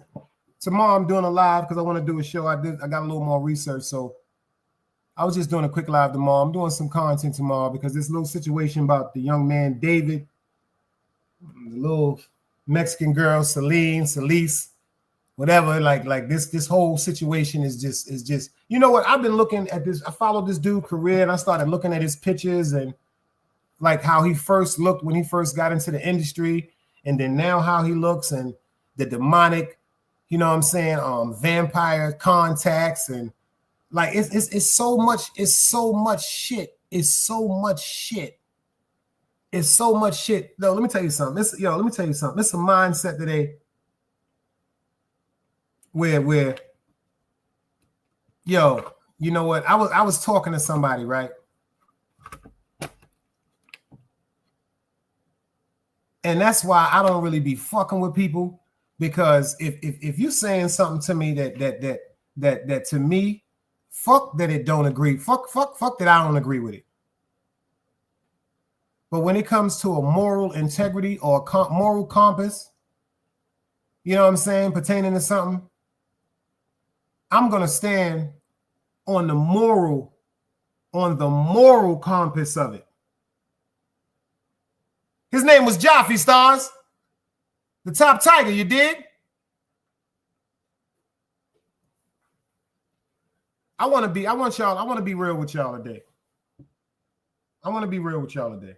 Tomorrow I'm doing a live because I want to do a show. I got a little more research, so I was just doing a quick live tomorrow. I'm doing some content tomorrow because this little situation about the young man David, the little Mexican girl Celise, whatever. Like this whole situation is just. You know what? I've been looking at this. I followed this dude's career and I started looking at his pictures and like how he first looked when he first got into the industry, and then now how he looks and the demonic, you know what I'm saying, vampire contacts, and like it's so much shit. It's so much shit. No, let me tell you something. It's a mindset today where yo, you know what? I was talking to somebody, right? And that's why I don't really be fucking with people, because if you're saying something to me that to me, fuck that it don't agree. Fuck that I don't agree with it. But when it comes to a moral integrity or a moral compass, you know what I'm saying, pertaining to something, I'm going to stand on the moral compass of it. His name was Jaffe, Stars. The top tiger, you dig? I want to be real with y'all today. I want to be real with y'all today.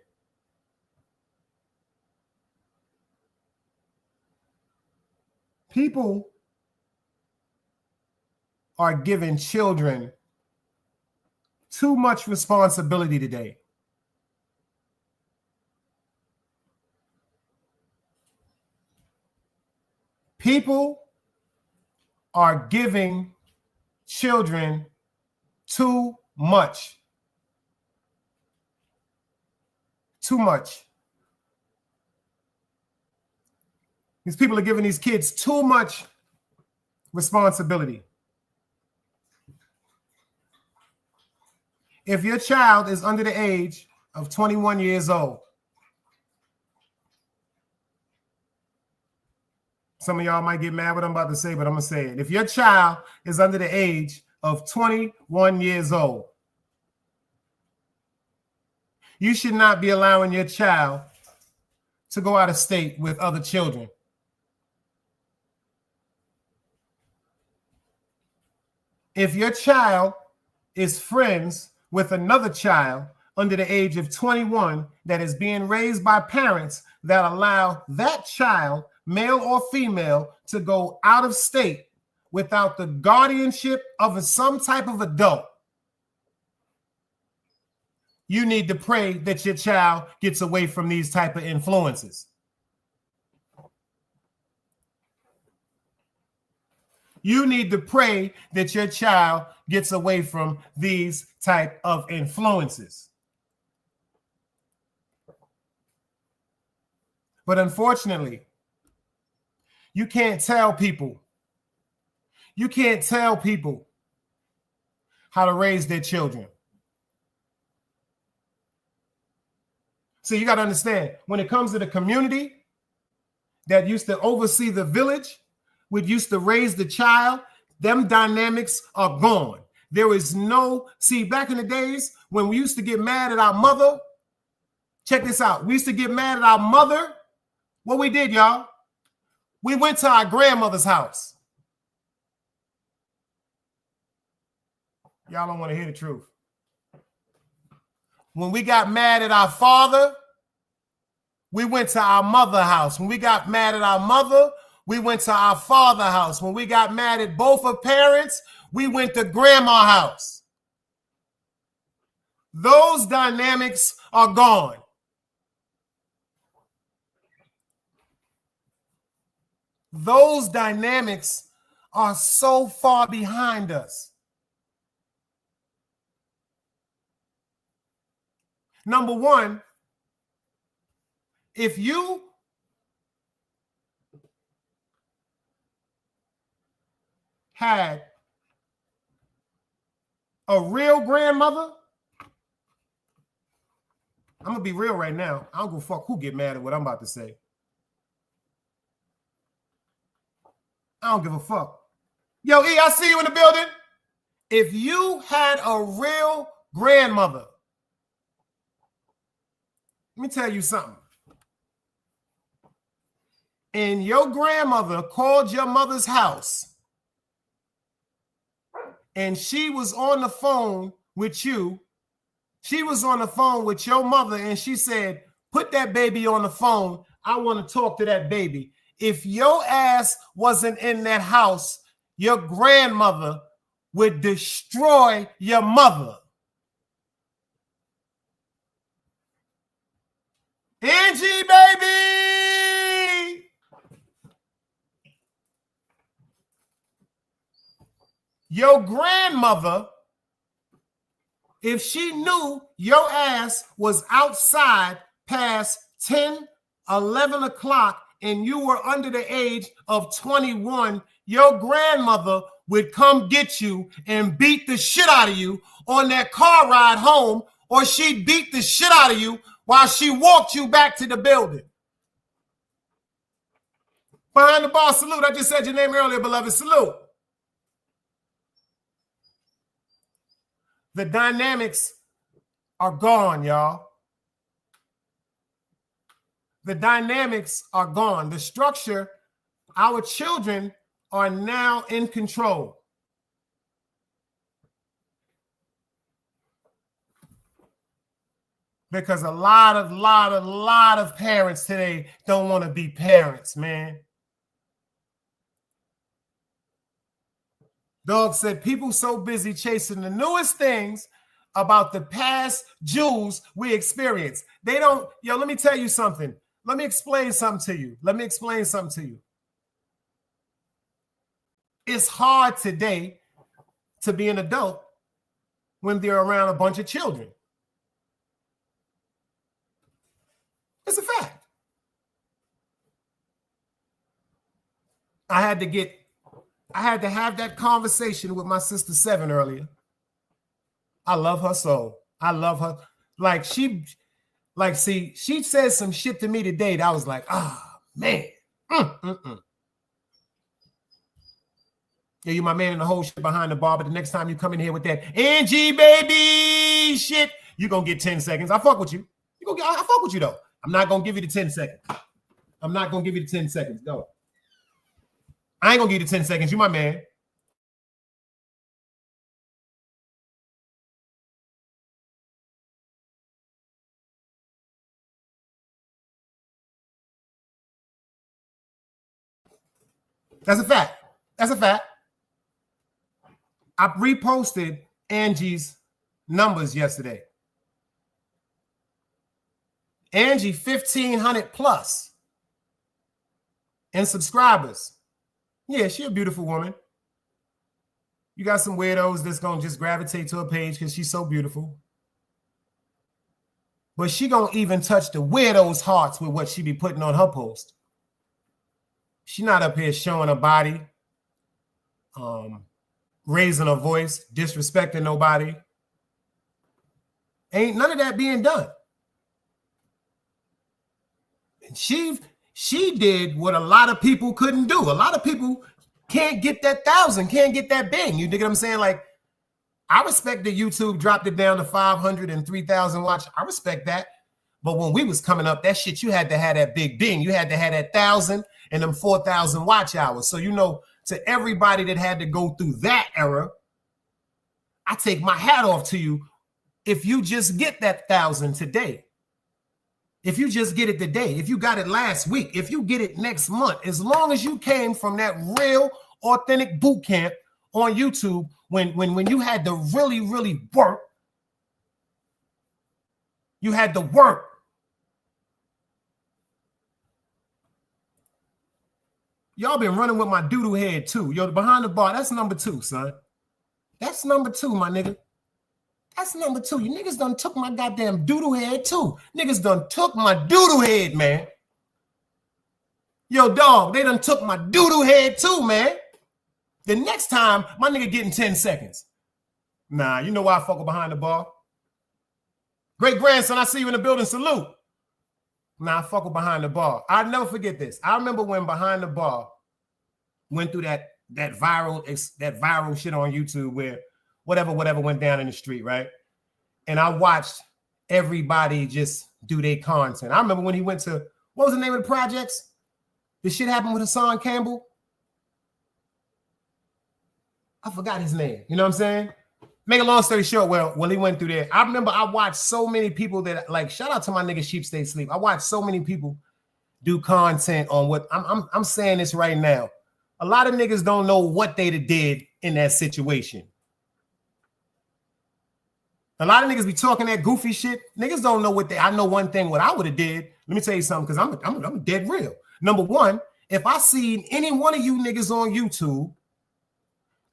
People are giving children too much responsibility today. People are giving children too much. Too much. These people are giving these kids too much responsibility. If your child is under the age of 21 years old, some of y'all might get mad what I'm about to say, but I'm going to say it. If your child is under the age of 21 years old, you should not be allowing your child to go out of state with other children. If your child is friends with another child under the age of 21 that is being raised by parents that allow that child, male or female, to go out of state without the guardianship of some type of adult, you need to pray that your child gets away from these type of influences. You need to pray that your child gets away from these type of influences. But unfortunately, you can't tell people how to raise their children. So you got to understand, when it comes to the community that used to oversee the village, which used to raise the child, them dynamics are gone. There is no, see, back in the days when we used to get mad at our mother, check this out. We used to get mad at our mother. What we did, y'all, we went to our grandmother's house. Y'all don't want to hear the truth. When we got mad at our father, we went to our mother's house. When we got mad at our mother, we went to our father's house. When we got mad at both of parents, we went to grandma's house. Those dynamics are gone. Those dynamics are so far behind us. Number one, if you had a real grandmother, I'm gonna be real right now. I don't give a fuck who get mad at what I'm about to say. I don't give a fuck. Yo, E, I see you in the building. If you had a real grandmother, let me tell you something. And your grandmother called your mother's house and she was on the phone with you. She was on the phone with your mother and she said, put that baby on the phone. I want to talk to that baby. If your ass wasn't in that house, your grandmother would destroy your mother. Angie, baby! Your grandmother, if she knew your ass was outside past 10, 11 o'clock and you were under the age of 21, your grandmother would come get you and beat the shit out of you on that car ride home, or she'd beat the shit out of you while she walked you back to the building. Behind the bar, salute. I just said your name earlier, beloved. Salute. The dynamics are gone, y'all. The dynamics are gone. The structure, our children are now in control. Because a lot of parents today don't want to be parents, man. Dog said people so busy chasing the newest things about the past jewels we experience. They don't, let me tell you something. Let me explain something to you. It's hard today to be an adult when they're around a bunch of children. It's a fact. I had to have that conversation with my sister Seven earlier. I love her so. I love her. She said some shit to me today that I was like, man. Yeah, you my man in the whole shit behind the bar, but the next time you come in here with that Angie baby shit, you gonna get 10 seconds. I fuck with you. I fuck with you though. I'm not gonna give you the 10 seconds. I'm not gonna give you the 10 seconds. No. I ain't gonna give you the 10 seconds. You my man. That's a fact. That's a fact. I reposted Angie's numbers yesterday. Angie, 1,500 plus in subscribers. Yeah, she a beautiful woman. You got some weirdos that's going to just gravitate to her page because she's so beautiful. But she going to even touch the weirdos' hearts with what she be putting on her post. She not up here showing her body, raising her voice, disrespecting nobody. Ain't none of that being done. And she did what a lot of people couldn't do. A lot of people can't get that 1,000, can't get that bang. You dig what I'm saying? Like, I respect that YouTube dropped it down to 500 and 3,000 watch. I respect that. But when we was coming up, that shit, you had to have that big bing. You had to have that 1,000 and them 4,000 watch hours. So, to everybody that had to go through that era, I take my hat off to you if you just get that 1,000 today. If you just get it today, if you got it last week, if you get it next month, as long as you came from that real authentic boot camp on YouTube, when you had to really, really work, you had to work. Y'all been running with my doodle head too. Yo, behind the bar, that's number 2, son. That's number 2, my nigga. That's number 2. You niggas done took my goddamn doodle head too. Niggas done took my doodle head, man. Yo, dog, they done took my doodle head too, man. The next time, my nigga getting 10 seconds. Nah, you know why I fuck with behind the bar? Great grandson, I see you in the building. Salute. Nah, I fuck with behind the bar. I'll never forget this. I remember when behind the bar went through that viral shit on YouTube where whatever went down in the street, right? And I watched everybody just do their content. I remember when he went to, what was the name of the projects? This shit happened with Hassan Campbell. I forgot his name. You know what I'm saying? Make a long story short, well, he went through there. I remember I watched so many people that, like, shout out to my nigga Sheep Stay Sleep. I watched so many people do content on what I'm saying this right now. A lot of niggas don't know what they did in that situation. A lot of niggas be talking that goofy shit. Niggas don't know I know one thing, what I would have did. Let me tell you something, because I'm dead real. Number one, if I seen any one of you niggas on YouTube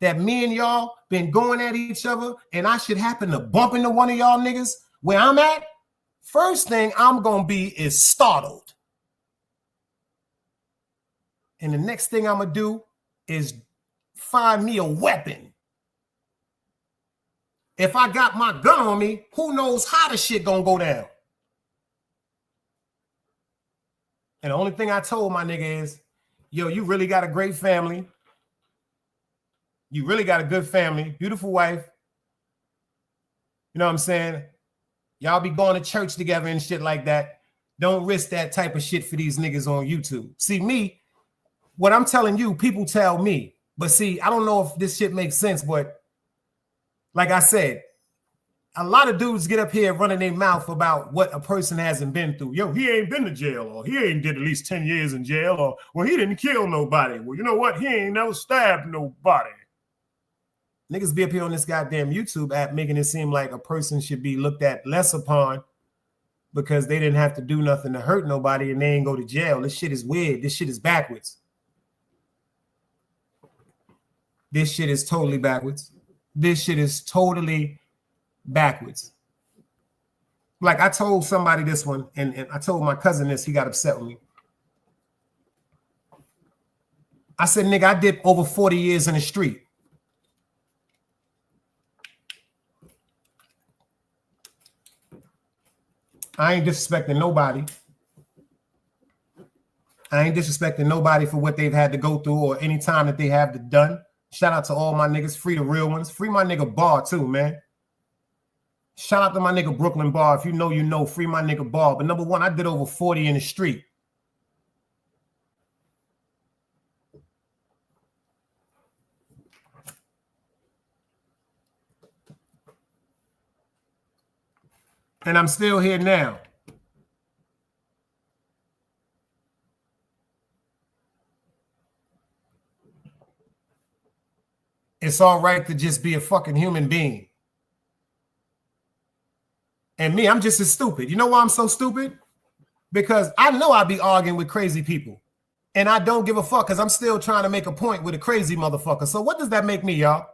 that me and y'all been going at each other and I should happen to bump into one of y'all niggas where I'm at, first thing I'm going to be is startled. And the next thing I'm going to do is find me a weapon. If I got my gun on me, who knows how the shit going to go down? And the only thing I told my nigga is, yo, you really got a great family. You really got a good family, beautiful wife. You know what I'm saying? Y'all be going to church together and shit like that. Don't risk that type of shit for these niggas on YouTube. See, me, what I'm telling you, people tell me. But see, I don't know if this shit makes sense, but like I said, a lot of dudes get up here running their mouth about what a person hasn't been through. Yo, he ain't been to jail, or he ain't did at least 10 years in jail, or well, he didn't kill nobody. Well, you know what? He ain't never stabbed nobody. Niggas be up here on this goddamn YouTube app making it seem like a person should be looked at less upon because they didn't have to do nothing to hurt nobody and they ain't go to jail. This shit is weird. This shit is backwards. This shit is totally backwards. This shit is totally backwards. Like I told somebody this one, and I told my cousin this, he got upset with me. I said, nigga, I did over 40 years in the street. I ain't disrespecting nobody. I ain't disrespecting nobody for what they've had to go through or any time that they have done. Shout out to all my niggas. Free the real ones. Free my nigga Bar too, man. Shout out to my nigga Brooklyn Bar. If you know, you know. Free my nigga Bar. But number one, I did over 40 in the street. And I'm still here now. It's all right to just be a fucking human being. And me, I'm just as stupid. You know why I'm so stupid? Because I know I be arguing with crazy people. And I don't give a fuck because I'm still trying to make a point with a crazy motherfucker. So what does that make me, y'all?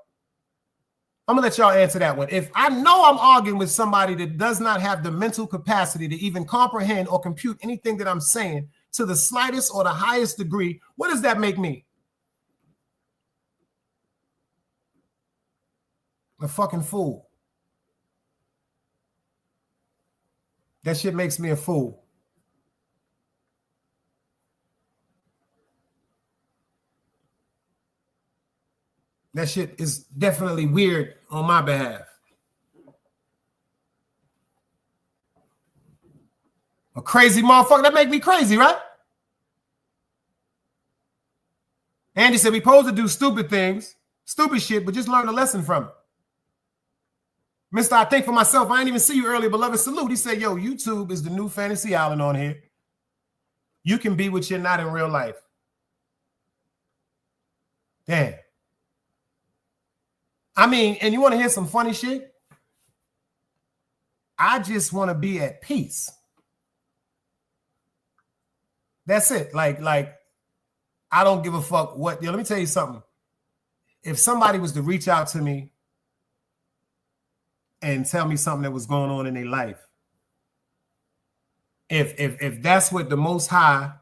I'm going to let y'all answer that one. If I know I'm arguing with somebody that does not have the mental capacity to even comprehend or compute anything that I'm saying to the slightest or the highest degree, what does that make me? A fucking fool. That shit makes me a fool. That shit is definitely weird on my behalf. A crazy motherfucker, that make me crazy, right? Andy said we supposed to do stupid things, stupid shit, but just learn a lesson from it. Mister, I think for myself, I didn't even see you earlier, beloved. Salute. He said, yo, YouTube is the new fantasy island on here. You can be what you're not in real life. Damn. I mean, and you want to hear some funny shit? I just want to be at peace. That's it. Like, I don't give a fuck what. Yo, let me tell you something. If somebody was to reach out to me and tell me something that was going on in their life, if that's what the Most High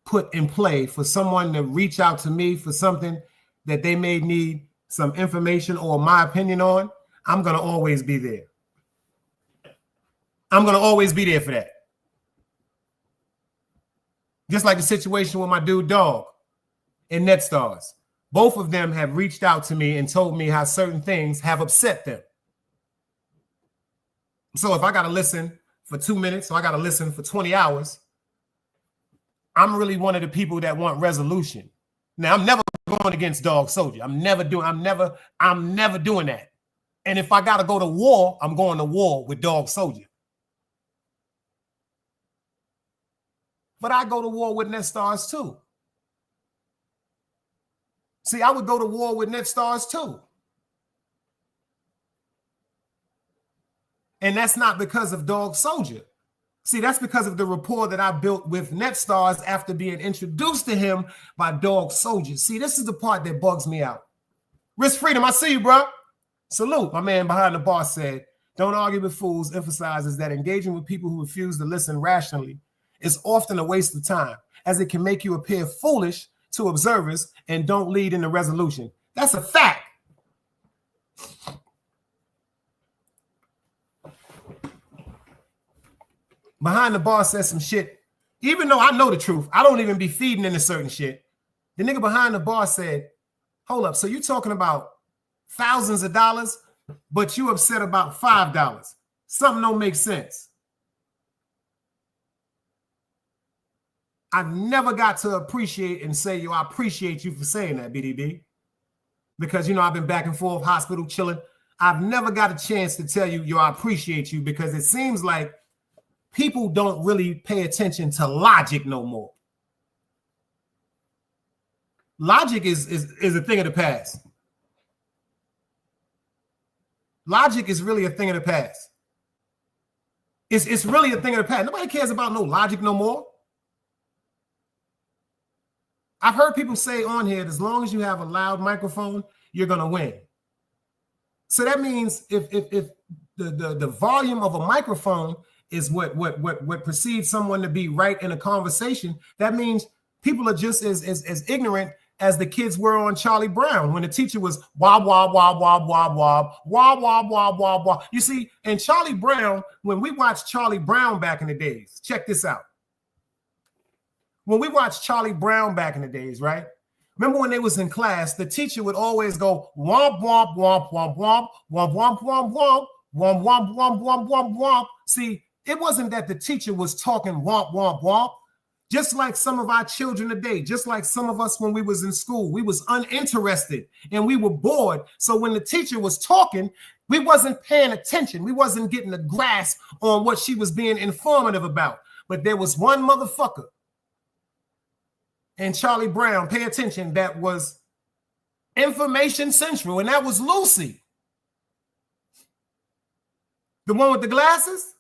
put in play for someone to reach out to me for something that they may need some information or my opinion on, I'm going to always be there. I'm going to always be there for that. Just like the situation with my dude Dog and NetStars. Both of them have reached out to me and told me how certain things have upset them. So if I got to listen for 2 minutes or I got to listen for 20 hours, I'm really one of the people that want resolution. Now, I'm never going against Dog Soldier. I'm never doing that. And if I got to go to war, I'm going to war with Dog Soldier. But I go to war with NetStars too. See, I would go to war with NetStars too. And that's not because of Dog Soldier. See, that's because of the rapport that I built with NetStars after being introduced to him by Dog Soldier. See, this is the part that bugs me out. Risk Freedom, I see you, bro. Salute. My man behind the bar said, don't argue with fools emphasizes that engaging with people who refuse to listen rationally is often a waste of time, as it can make you appear foolish to observers and don't lead in the resolution. That's a fact. Behind the bar says some shit. Even though I know the truth, I don't even be feeding into certain shit. The nigga behind the bar said, hold up, so you talking about thousands of dollars, but you upset about $5. Something don't make sense. I never got to appreciate and say, yo, I appreciate you for saying that, BDB. Because, you know, I've been back and forth, hospital, chilling. I've never got a chance to tell you, yo, I appreciate you, because it seems like people don't really pay attention to logic no more. Logic is a thing of the past. Logic is really a thing of the past. It's really a thing of the past. Nobody cares about no logic no more. I've heard people say on here, as long as you have a loud microphone, you're gonna win. So that means if the volume of a microphone is what precedes someone to be right in a conversation, that means people are just as ignorant as the kids were on Charlie Brown when the teacher was wob, wob, wob, wob, wob, wob, wob, wob, wob, wob, wob. You see, and Charlie Brown, when we watched Charlie Brown back in the days, check this out. When we watched Charlie Brown back in the days, right? Remember when they was in class, the teacher would always go womp, womp, womp, womp, womp, womp, womp, womp, womp, womp, womp, womp, womp, womp, womp. See, it wasn't that the teacher was talking womp, womp, womp. Just like some of our children today, just like some of us when we was in school, we was uninterested and we were bored. So when the teacher was talking, we wasn't paying attention. We wasn't getting a grasp on what she was being informative about. But there was one motherfucker and Charlie Brown, pay attention, that was information central, and that was Lucy. The one with the glasses?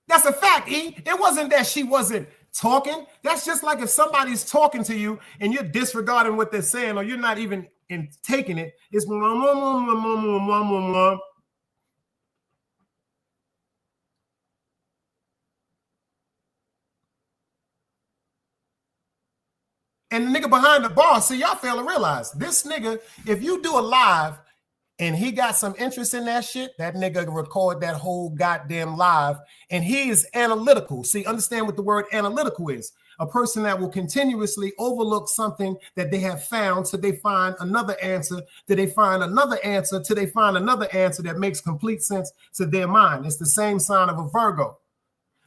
That's a fact, E. It wasn't that she wasn't talking. That's just like if somebody's talking to you and you're disregarding what they're saying, or you're not even taking it. It's and the nigga behind the bar, see, y'all fail to realize this nigga, if you do a live and he got some interest in that shit, that nigga record that whole goddamn live, and he is analytical. See, understand what the word analytical is. A person that will continuously overlook something that they have found till they find another answer, till they find another answer, till they find another answer that makes complete sense to their mind. It's the same sign of a Virgo.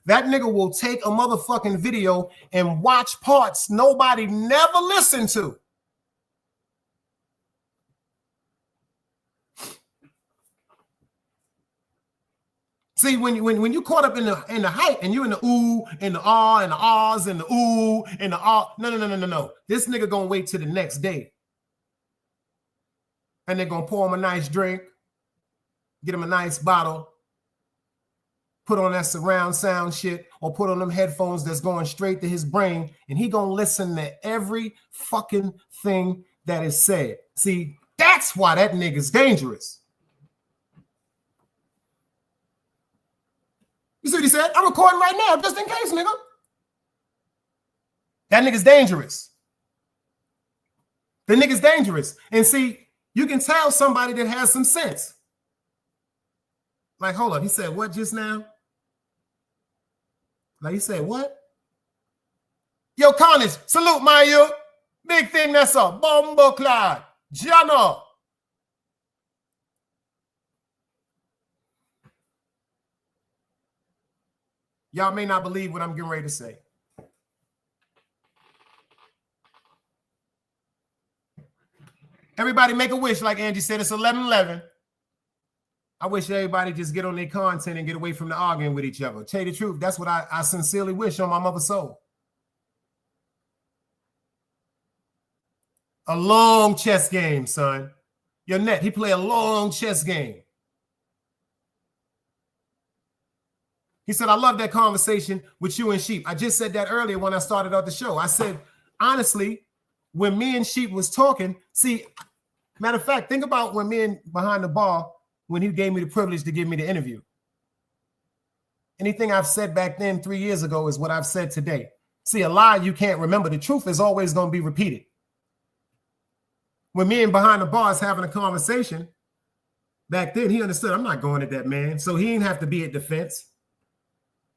That nigga will take a motherfucking video and watch parts nobody never listened to. See, when you caught up in the hype and you in the ooh and the ah and the ahs and the ooh and the ah, no. This nigga gonna wait till the next day. And they're gonna pour him a nice drink, get him a nice bottle, put on that surround sound shit, or put on them headphones that's going straight to his brain, and he gonna listen to every fucking thing that is said. See, that's why that nigga's dangerous. You see what he said? I'm recording right now, just in case, nigga. That nigga's dangerous. The nigga's dangerous. And see, you can tell somebody that has some sense. Like, hold up, he said what just now? Like, he said what? Yo, Carnage, salute, Mario. Big thing, that's up. Bombo Clyde. Jano. Y'all may not believe what I'm getting ready to say. Everybody make a wish, like Angie said. It's 11:11. I wish everybody just get on their content and get away from the arguing with each other. Tell you the truth, that's what I sincerely wish on my mother's soul. A long chess game, son. Your net, he play a long chess game. He said, I love that conversation with you and Sheep. I just said that earlier when I started out the show. I said, honestly, when me and Sheep was talking, see, matter of fact, think about when me and behind the bar, when he gave me the privilege to give me the interview. Anything I've said back then 3 years ago is what I've said today. See, a lie you can't remember. The truth is always going to be repeated. When me and behind the bar is having a conversation, back then he understood I'm not going at that man. So he didn't have to be at defense.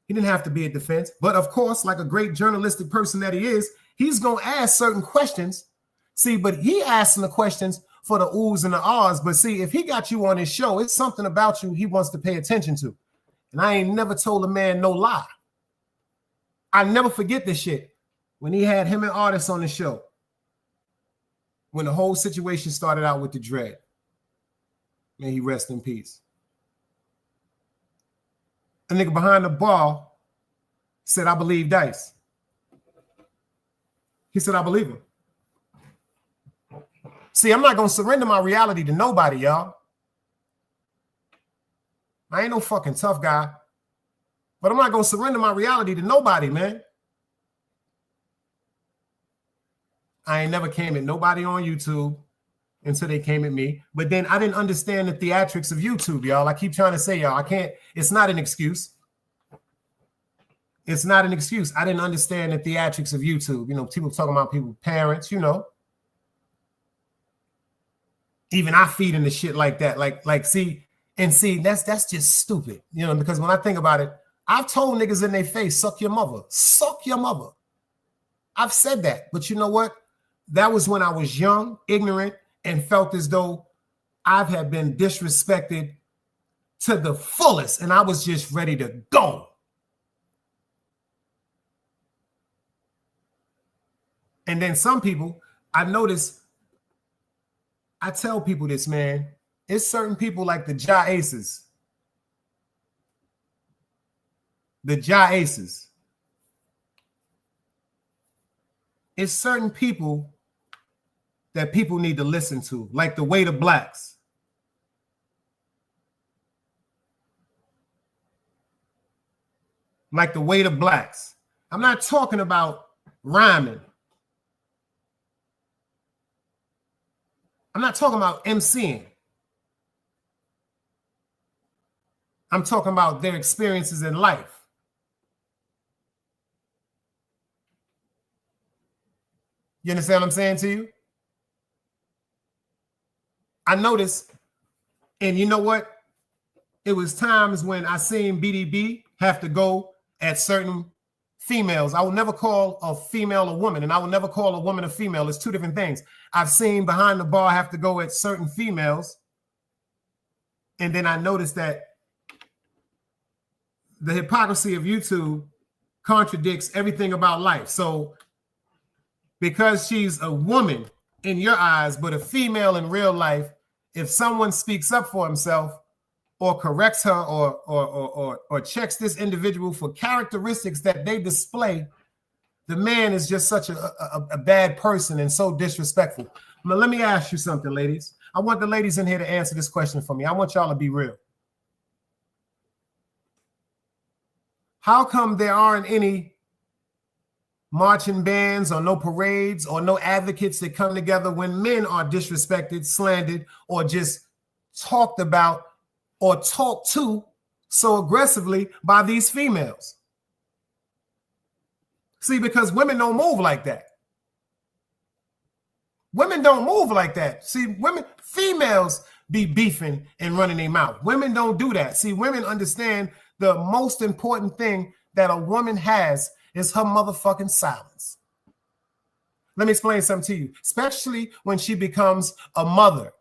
He didn't have to be at defense. But of course, like a great journalistic person that he is, he's going to ask certain questions. See, but he asking the questions for the oohs and the ahs. But see, if he got you on his show, it's something about you he wants to pay attention to. And I ain't never told a man no lie. I never forget this shit. When he had him and Artists on the show, when the whole situation started out with the dread. May he rest in peace. A nigga behind the bar said, I believe Dice. He said, I believe him. See, I'm not going to surrender my reality to nobody, y'all. I ain't no fucking tough guy. But I'm not going to surrender my reality to nobody, man. I ain't never came at nobody on YouTube until they came at me. But then I didn't understand the theatrics of YouTube, y'all. I keep trying to say, y'all, I can't. It's not an excuse. It's not an excuse. I didn't understand the theatrics of YouTube. You know, people talking about people, parents, you know. Even I feed into shit like that. See, that's just stupid. You know, because when I think about it, I've told niggas in their face, suck your mother. Suck your mother. I've said that. But you know what? That was when I was young, ignorant, and felt as though I had been disrespected to the fullest, and I was just ready to go. And then some people, I notice, I tell people this, man, it's certain people like the Ja Aces. The Ja Aces. It's certain people that people need to listen to, like the Way to Blacks. Like the Way to Blacks. I'm not talking about rhyming. I'm not talking about MCing. I'm talking about their experiences in life. You understand what I'm saying to you? I noticed, and you know what? It was times when I seen BDB have to go at certain females. I will never call a female a woman, and I will never call a woman a female. It's two different things. I've seen behind the bar have to go at certain females, and then I noticed that the hypocrisy of YouTube contradicts everything about life. So because she's a woman in your eyes, but a female in real life, if someone speaks up for himself or corrects her or checks this individual for characteristics that they display, the man is just such a bad person and so disrespectful. Now, let me ask you something, ladies. I want the ladies in here to answer this question for me. I want y'all to be real. How come there aren't any marching bands or no parades or no advocates that come together when men are disrespected, slandered, or just talked about or talked to so aggressively by these females? See, because women don't move like that. Women don't move like that. See, females be beefing and running their mouth. Women don't do that. See, women understand the most important thing that a woman has is her motherfucking silence. Let me explain something to you, especially when she becomes a mother,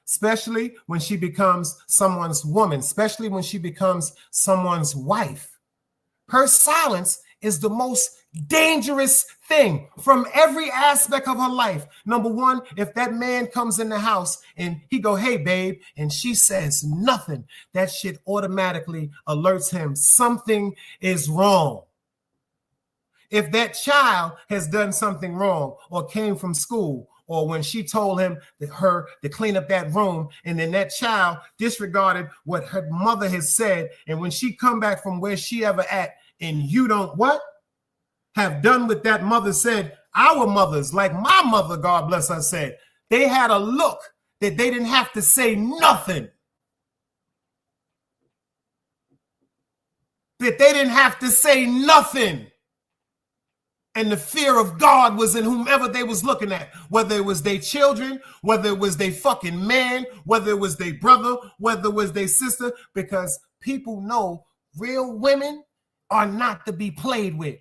especially when she becomes someone's woman, especially when she becomes someone's wife. Her silence is the most dangerous thing from every aspect of her life. Number one, if that man comes in the house and he go, hey, babe, and she says nothing, that shit automatically alerts him something is wrong. If that child has done something wrong or came from school, or when she told him her to clean up that room, and then that child disregarded what her mother has said, and when she come back from where she ever at, and you don't what? Have done what that mother said. Our mothers, like my mother, God bless her, said, they had a look that they didn't have to say nothing. That they didn't have to say nothing. And the fear of God was in whomever they was looking at, whether it was their children, whether it was their fucking man, whether it was their brother, whether it was their sister, because people know real women are not to be played with.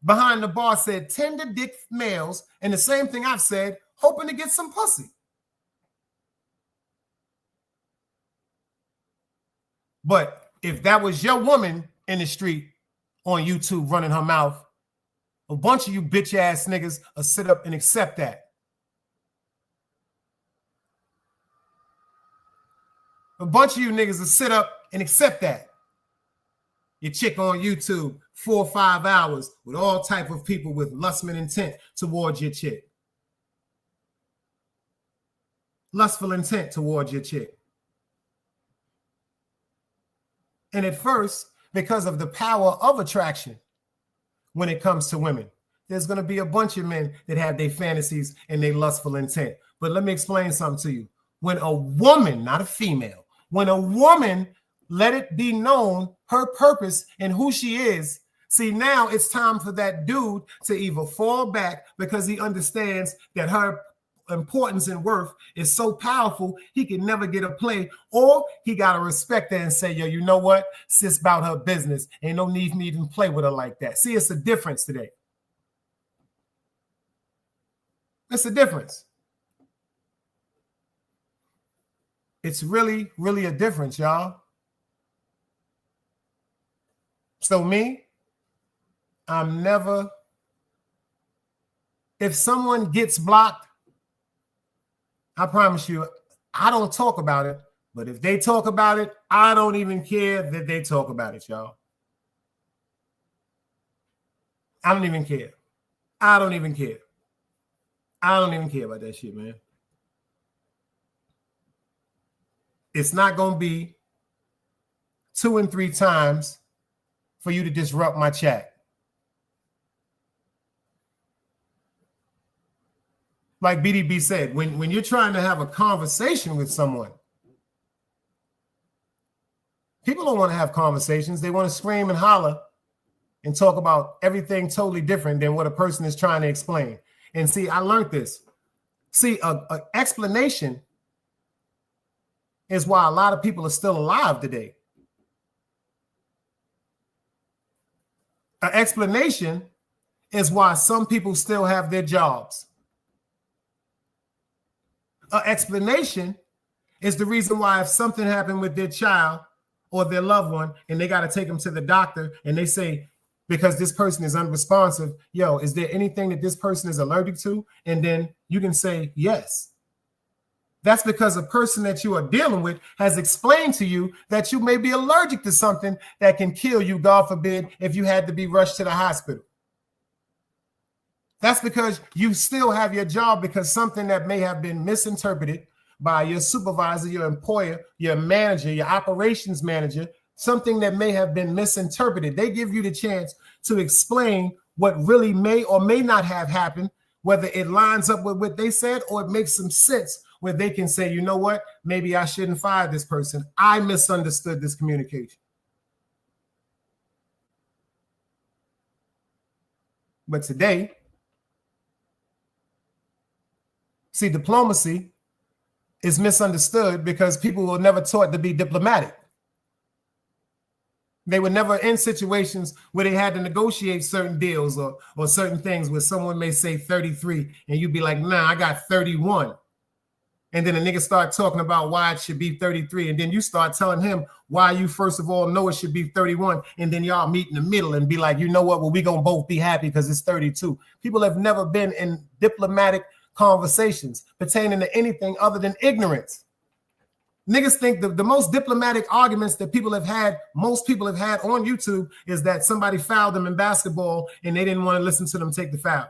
Behind the bar said tender dick males, and the same thing I've said, hoping to get some pussy. But if that was your woman in the street, on YouTube running her mouth, a bunch of you bitch ass niggas will sit up and accept that. A bunch of you niggas will sit up and accept that. Your chick on YouTube, 4 or 5 hours with all type of people with lustful intent towards your chick. Lustful intent towards your chick. And at first, because of the power of attraction when it comes to women, there's going to be a bunch of men that have their fantasies and their lustful intent. But let me explain something to you. When a woman, not a female, when a woman let it be known her purpose and who she is, see, now it's time for that dude to either fall back because he understands that her importance and worth is so powerful he can never get a play, or he got to respect her and say, yo, you know what? Sis about her business. Ain't no need for me to even play with her like that. See, it's a difference today. It's a difference. It's really, really a difference, y'all. So me, I'm never, if someone gets blocked, I promise you, I don't talk about it. But if they talk about it, I don't even care that they talk about it, y'all. I don't even care. I don't even care. I don't even care about that shit, man. It's not going to be 2 and 3 times for you to disrupt my chat. Like BDB said, when you're trying to have a conversation with someone, people don't want to have conversations. They want to scream and holler and talk about everything totally different than what a person is trying to explain. And see, I learned this. See, an explanation is why a lot of people are still alive today. An explanation is why some people still have their jobs. An explanation is the reason why if something happened with their child or their loved one and they got to take them to the doctor and they say, because this person is unresponsive, yo, is there anything that this person is allergic to? And then you can say yes. That's because a person that you are dealing with has explained to you that you may be allergic to something that can kill you, God forbid, if you had to be rushed to the hospital. That's because you still have your job because something that may have been misinterpreted by your supervisor, your employer, your manager, your operations manager, something that may have been misinterpreted. They give you the chance to explain what really may or may not have happened, whether it lines up with what they said or it makes some sense where they can say, you know what, maybe I shouldn't fire this person. I misunderstood this communication. But today, see, diplomacy is misunderstood because people were never taught to be diplomatic. They were never in situations where they had to negotiate certain deals or certain things where someone may say 33 and you'd be like, nah, I got 31. And then a nigga start talking about why it should be 33. And then you start telling him why you first of all know it should be 31. And then y'all meet in the middle and be like, you know what? Well, we gonna both be happy because it's 32. People have never been in diplomatic conversations pertaining to anything other than ignorance. Niggas think the most diplomatic arguments that most people have had on YouTube is that somebody fouled them in basketball and they didn't want to listen to them take the foul.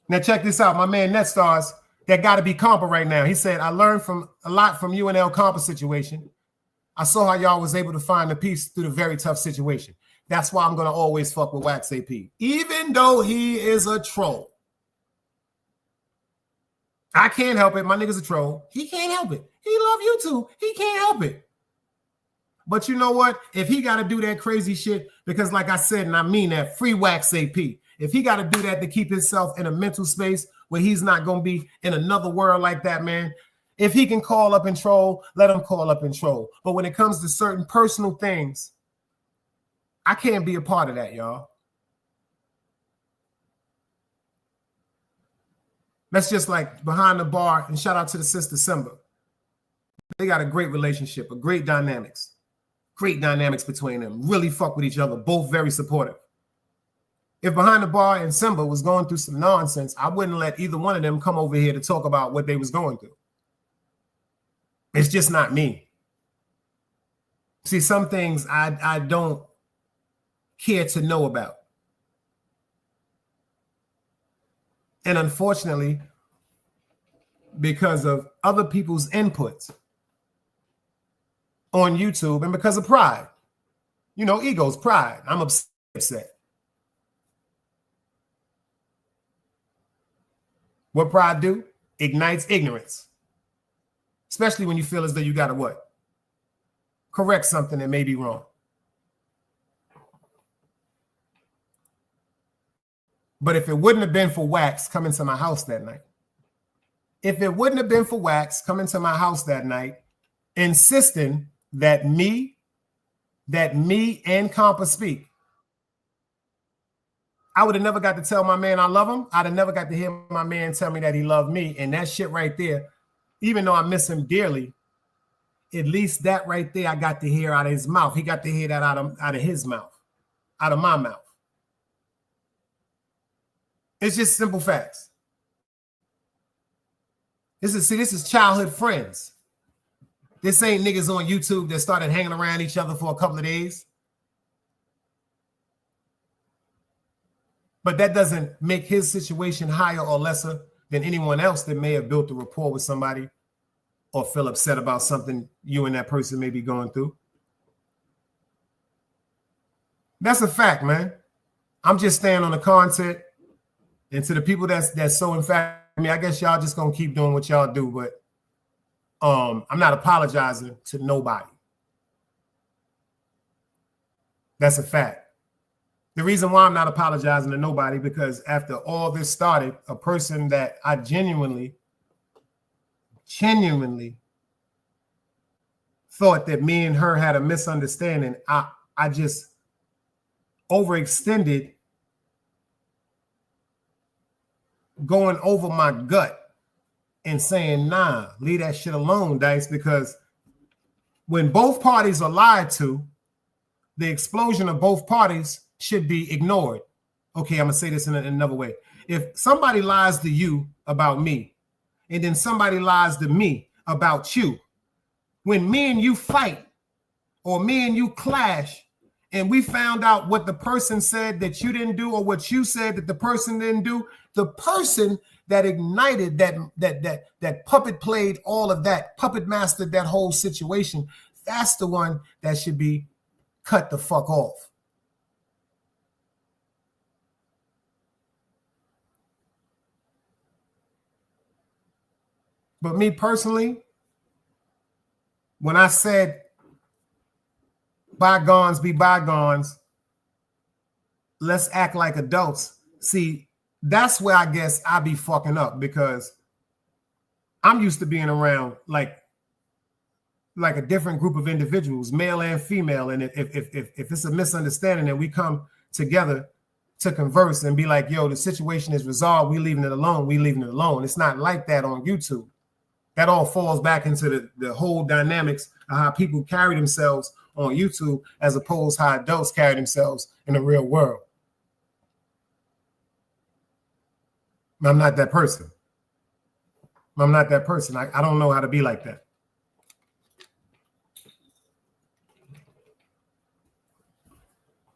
Now check this out. My man NetStars, that got to be Compa right now. He said, I learned a lot from UNL Compa situation. I saw how y'all was able to find the peace through the very tough situation. That's why I'm going to always fuck with Wax AP. Even though he is a troll. I can't help it. My nigga's a troll. He can't help it. He love YouTube. He can't help it. But you know what? If he got to do that crazy shit, because like I said, and I mean that, free Wax AP. If he got to do that to keep himself in a mental space where he's not going to be in another world like that, man, if he can call up and troll, let him call up and troll. But when it comes to certain personal things, I can't be a part of that, y'all. That's just like behind the bar, and shout out to the sister Simba. They got a great relationship, a great dynamics between them. Really fuck with each other, both very supportive. If Behind the Bar and Simba was going through some nonsense, I wouldn't let either one of them come over here to talk about what they was going through. It's just not me. See, some things I don't care to know about. And unfortunately, because of other people's inputs on YouTube and because of pride, you know, ego's pride. I'm upset. What pride do? Ignites ignorance. Especially when you feel as though you got to what? Correct something that may be wrong. But if it wouldn't have been for Wax coming to my house that night, insisting that me and Compa speak, I would have never got to tell my man I love him. I'd have never got to hear my man tell me that he loved me. And that shit right there, even though I miss him dearly, at least that right there I got to hear out of his mouth. He got to hear that out of his mouth, out of my mouth. It's just simple facts. This is childhood friends. This ain't niggas on YouTube that started hanging around each other for a couple of days. But that doesn't make his situation higher or lesser than anyone else that may have built a rapport with somebody or feel upset about something you and that person may be going through. That's a fact, man. I'm just staying on the content. And to the people that's so emphatic, I mean, I guess y'all just gonna keep doing what y'all do, but I'm not apologizing to nobody. That's a fact. The reason why I'm not apologizing to nobody, because after all this started, a person that I genuinely thought that me and her had a misunderstanding, I just overextended, going over my gut and saying, nah, leave that shit alone, Dice, because when both parties are lied to, the explosion of both parties should be ignored. Okay, I'm gonna say this in another way. If somebody lies to you about me, and then somebody lies to me about you, when me and you fight or me and you clash, and we found out what the person said that you didn't do or what you said that the person didn't do, the person that ignited that puppet played all of that, puppet mastered that whole situation, that's the one that should be cut the fuck off. But me personally, when I said bygones be bygones, let's act like adults. See, that's where I guess I be fucking up, because I'm used to being around like a different group of individuals, male and female. And if it's a misunderstanding and we come together to converse and be like, yo, the situation is resolved, we leaving it alone. It's not like that on YouTube. That all falls back into the whole dynamics of how people carry themselves on YouTube as opposed to how adults carry themselves in the real world. I'm not that person. I don't know how to be like that.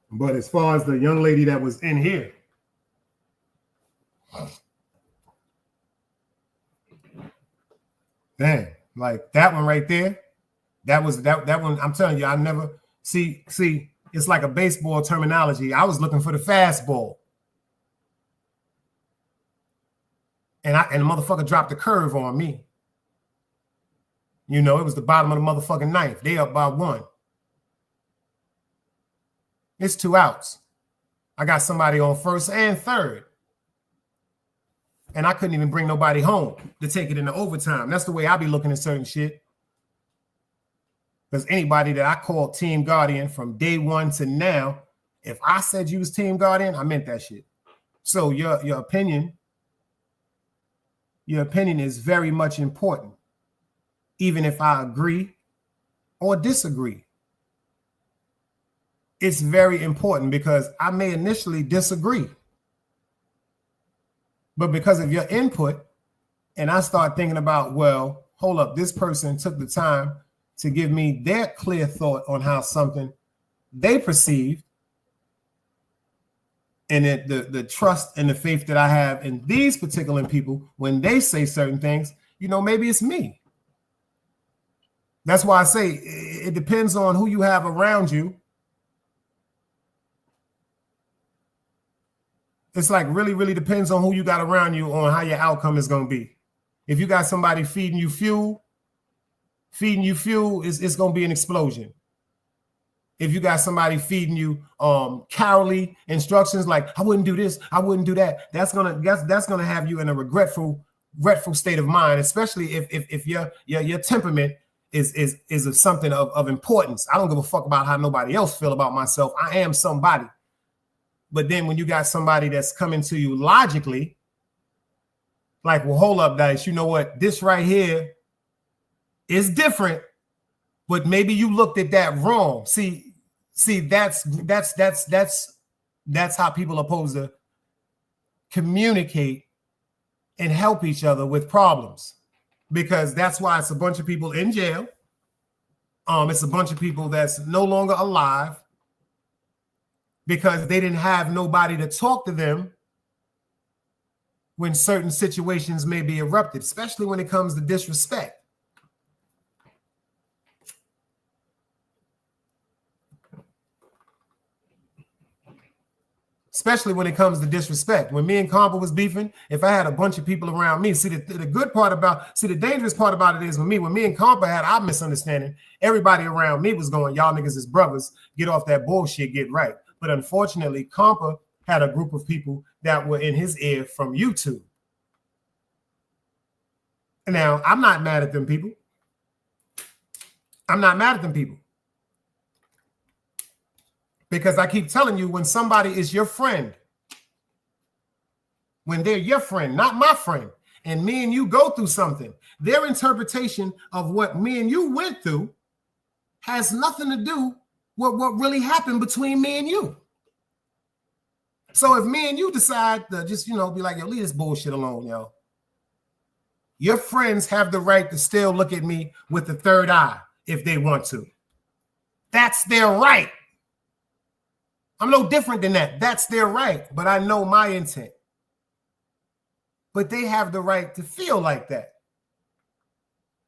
But as far as the young lady that was in here, man, like that one right there, that one, I'm telling you, I never see, it's like a baseball terminology. I was looking for the fastball. And the motherfucker dropped the curve on me. You know, it was the bottom of the motherfucking ninth. They up by 1. It's 2 outs. I got somebody on first and third. And I couldn't even bring nobody home to take it into overtime. That's the way I be looking at certain shit. Because anybody that I called Team Guardian from day one to now, if I said you was Team Guardian, I meant that shit. So your opinion is very much important. even if I agree or disagree. It's very important because I may initially disagree, but because of your input, and I start thinking about, well, hold up, this person took the time to give me their clear thought on how something they perceived, and the trust and the faith that I have in these particular people when they say certain things, maybe it's me. That's why I say it depends on who you have around you. It's like really, really depends on who you got around you on how your outcome is going to be. If you got somebody feeding you fuel, it's going to be an explosion. If you got somebody feeding you cowardly instructions like I wouldn't do this, I wouldn't do that, that's gonna have you in a regretful state of mind, especially if your temperament is of something of importance. I don't give a fuck about how nobody else feel about myself. I am somebody. But then when you got somebody that's coming to you logically, like, well, hold up, Dice, you know what? This right here is different, but maybe you looked at that wrong. See, that's how people are supposed to communicate and help each other with problems, because that's why it's a bunch of people in jail. It's a bunch of people that's no longer alive because they didn't have nobody to talk to them when certain situations may be erupted, especially when it comes to disrespect. Especially when it comes to disrespect. When me and Compa was beefing, if I had a bunch of people around me, the dangerous part about it is when me and Compa had our misunderstanding, everybody around me was going, y'all niggas is brothers, get off that bullshit, get right. But unfortunately, Compa had a group of people that were in his ear from YouTube. Now, I'm not mad at them people. Because I keep telling you, when somebody is your friend, when they're your friend, not my friend, and me and you go through something, their interpretation of what me and you went through has nothing to do with what really happened between me and you. So if me and you decide to just, be like, yo, leave this bullshit alone, yo. Your friends have the right to still look at me with the third eye if they want to. That's their right. I'm no different than that. That's their right, but I know my intent. But they have the right to feel like that.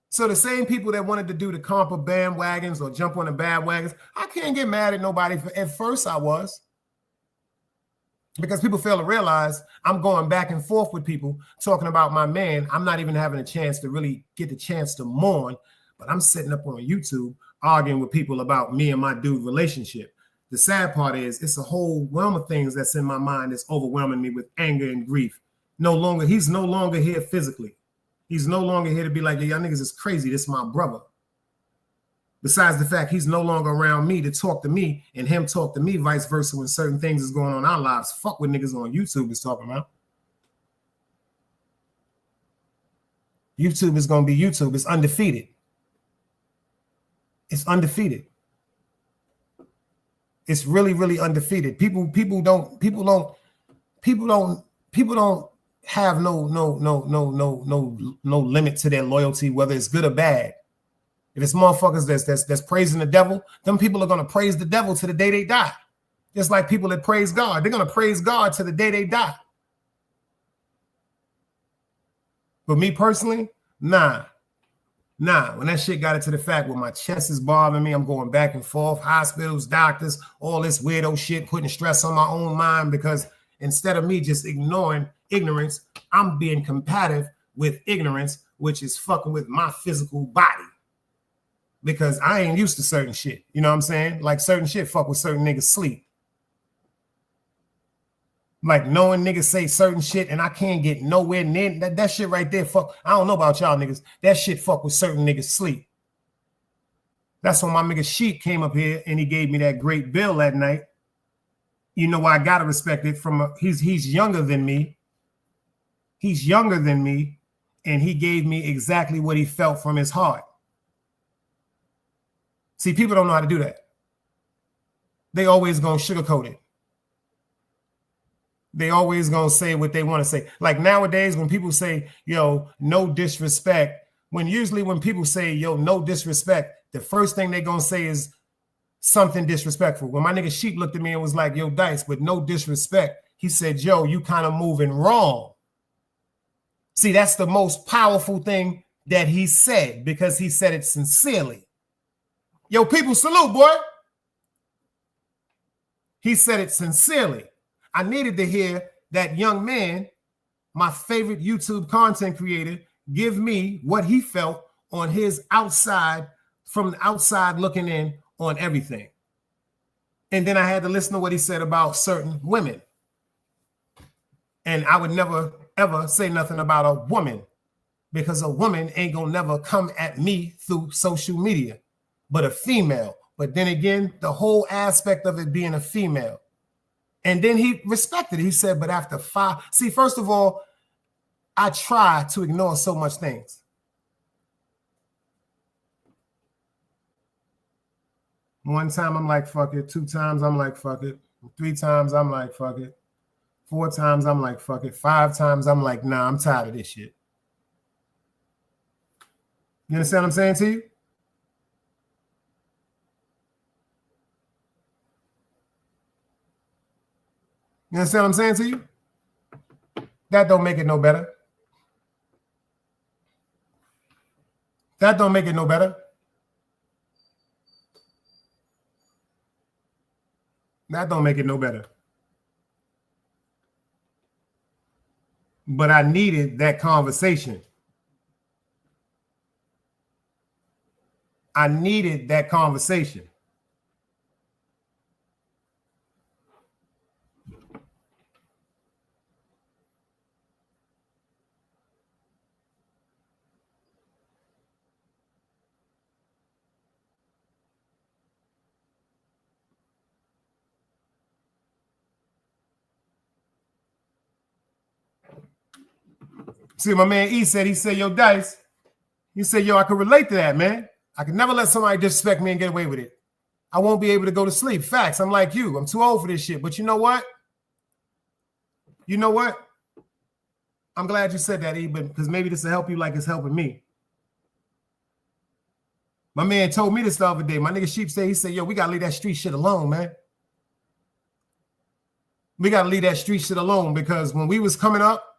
So the same people that wanted to do the Compa bandwagons or jump on the bandwagons, I can't get mad at nobody. At first I was. Because people fail to realize I'm going back and forth with people talking about my man. I'm not even having a chance to really get the chance to mourn, but I'm sitting up on YouTube arguing with people about me and my dude relationship. The sad part is it's a whole realm of things that's in my mind that's overwhelming me with anger and grief. He's no longer here physically. He's no longer here to be like, y'all niggas is crazy. This is my brother. Besides the fact he's no longer around me to talk to me and him talk to me, vice versa, when certain things is going on in our lives. Fuck what niggas on YouTube is talking about. YouTube is going to be YouTube. It's undefeated. It's undefeated. It's really, really undefeated. People don't have no limit to their loyalty, whether it's good or bad. If it's motherfuckers that's praising the devil, them people are gonna praise the devil to the day they die. Just like people that praise God, they're gonna praise God to the day they die. But me personally, nah. When that shit got into the fact where my chest is bothering me, I'm going back and forth, hospitals, doctors, all this weirdo shit, putting stress on my own mind, because instead of me just ignoring ignorance, I'm being combative with ignorance, which is fucking with my physical body. Because I ain't used to certain shit. You know what I'm saying? Like certain shit fuck with certain niggas sleep. Like knowing niggas say certain shit and I can't get nowhere near that shit right there. Fuck. I don't know about y'all niggas. That shit fuck with certain niggas sleep. That's when my nigga Sheik came up here and he gave me that great bill that night. You know why I gotta respect it he's younger than me. He's younger than me, and he gave me exactly what he felt from his heart. See, people don't know how to do that. They always gonna sugarcoat it. They always gonna say what they want to say. Like nowadays, when people say, yo, no disrespect, when people say, yo, no disrespect, the first thing they gonna say is something disrespectful. When my nigga Sheep looked at me and was like, yo, Dice, with no disrespect, he said, yo, you kind of moving wrong. See, that's the most powerful thing that he said because he said it sincerely. Yo, people, salute, boy. He said it sincerely. I needed to hear that young man, my favorite YouTube content creator, give me what he felt on his outside, from the outside looking in on everything. And then I had to listen to what he said about certain women. And I would never, ever say nothing about a woman because a woman ain't gonna never come at me through social media, but a female. But then again, the whole aspect of it being a female. And then he respected it. He said, but after 5, see, first of all, I try to ignore so much things. One time I'm like, fuck it. 2 times I'm like, fuck it. 3 times I'm like, fuck it. 4 times I'm like, fuck it. 5 times I'm like, nah, I'm tired of this shit. You understand what I'm saying to you? You understand what I'm saying to you? That don't make it no better. That don't make it no better. That don't make it no better. But I needed that conversation. I needed that conversation. See, my man E said, yo, Dice, he said, yo, I could relate to that, man. I could never let somebody disrespect me and get away with it. I won't be able to go to sleep. Facts. I'm like you. I'm too old for this shit. But you know what? You know what? I'm glad you said that, E, because maybe this will help you like it's helping me. My man told me this the other day. My nigga Sheep said, he said, yo, we got to leave that street shit alone, man. We got to leave that street shit alone because when we was coming up,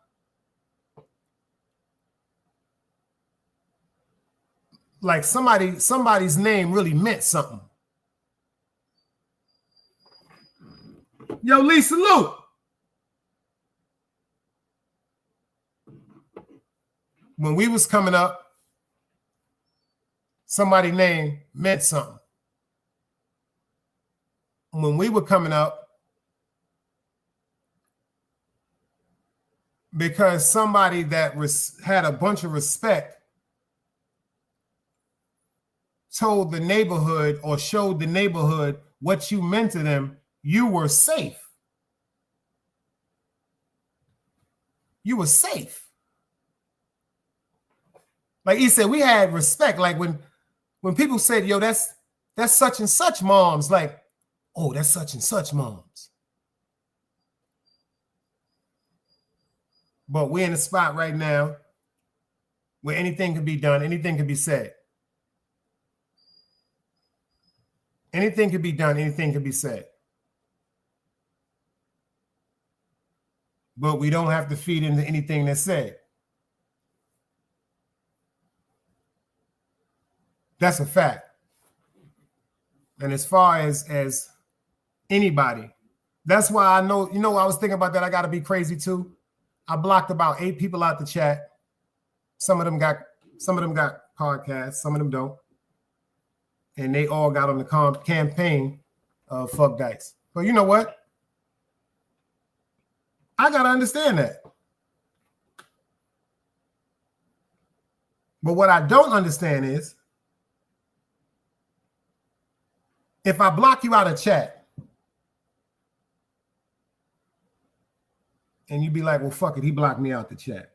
like somebody's name really meant something. Yo, Lee, salute. When we was coming up, somebody's name meant something. When we were coming up, because somebody that had a bunch of respect told the neighborhood or showed the neighborhood what you meant to them, you were safe. You were safe. Like he said, we had respect. Like when people said, yo, that's such and such moms, like, oh, that's such and such moms. But we're in a spot right now where anything can be done, anything can be said. Anything can be done, anything can be said. But we don't have to feed into anything that's said. That's a fact. And as far as anybody, that's why I know, I was thinking about that. I got to be crazy too. I blocked about 8 people out the chat. Some of them got podcasts, some of them don't. And they all got on the campaign of fuck Dice. But you know what? I got to understand that. But what I don't understand is if I block you out of chat and you be like, well, fuck it, he blocked me out the chat.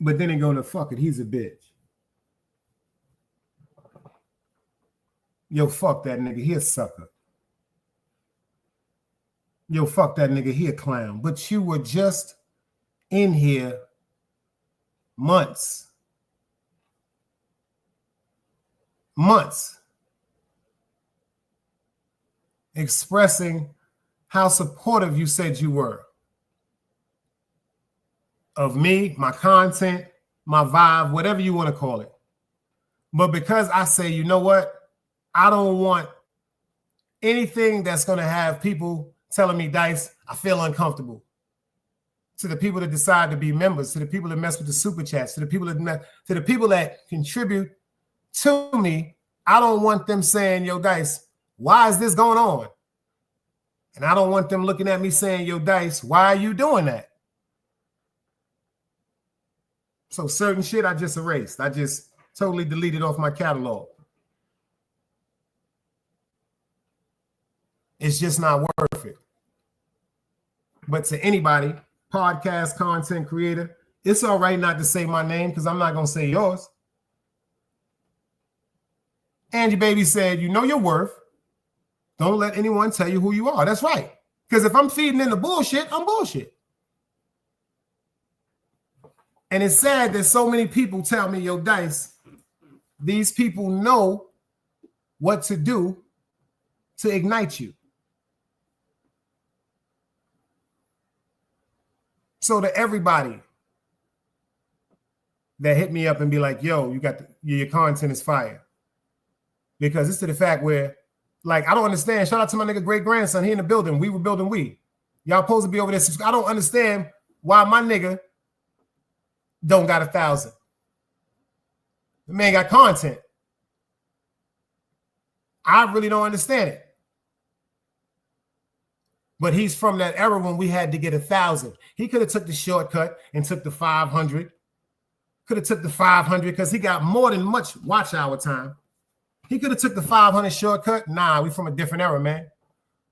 But then they go to fuck it, he's a bitch. Yo, fuck that nigga. He a sucker. Yo, fuck that nigga. He a clown. But you were just in here months expressing how supportive you said you were of me, my content, my vibe, whatever you want to call it. But because I say, you know what? I don't want anything that's going to have people telling me, Dice, I feel uncomfortable. To the people that decide to be members, to the people that mess with the super chats, to the people that contribute to me, I don't want them saying, yo, Dice, why is this going on? And I don't want them looking at me saying, yo, Dice, why are you doing that? So certain shit I just erased. I just totally deleted off my catalog. It's just not worth it. But to anybody, podcast content creator, it's all right not to say my name because I'm not going to say yours. Angie Baby said, you know your worth. Don't let anyone tell you who you are. That's right. Because if I'm feeding into bullshit, I'm bullshit. And it's sad that so many people tell me, yo, Dice, these people know what to do to ignite you. So to everybody that hit me up and be like, yo, your content is fire. Because it's to the fact where, like, I don't understand. Shout out to my nigga great grandson. He in the building. We were building we. Y'all supposed to be over there. I don't understand why my nigga don't got 1,000. The man got content. I really don't understand it. But he's from that era when we had to get 1,000. He could have took the shortcut and took the 500. Could have took the 500 because he got more than much watch hour time. He could have took the 500 shortcut. Nah, we from a different era, man.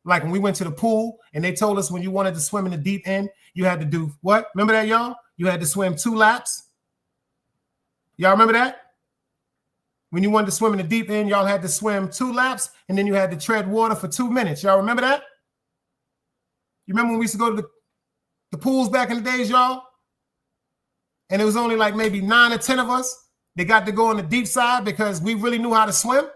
Like when we went to the pool and they told us when you wanted to swim in the deep end, you had to do what? Remember that, y'all? You had to swim 2 laps. Y'all remember that? When you wanted to swim in the deep end, y'all had to swim 2 laps and then you had to tread water for 2 minutes. Y'all remember that? You remember when we used to go to the pools back in the days, y'all? And it was only like maybe 9 or 10 of us that got to go on the deep side because we really knew how to swim.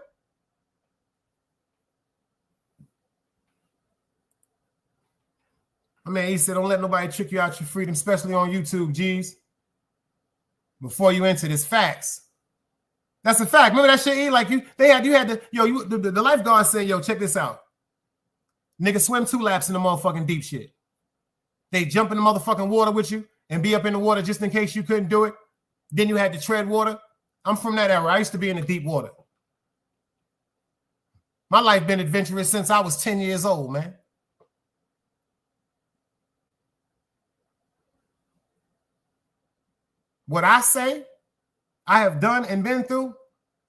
I mean, he said, don't let nobody trick you out your freedom, especially on YouTube, G's. Before you enter this facts. That's a fact. Remember that shit, E? Like you had to, the lifeguard said, yo, check this out. Nigga, swim 2 laps in the motherfucking deep shit. They jump in the motherfucking water with you and be up in the water just in case you couldn't do it. Then you had to tread water. I'm from that era. I used to be in the deep water. My life been adventurous since I was 10 years old, man. What I say I have done and been through,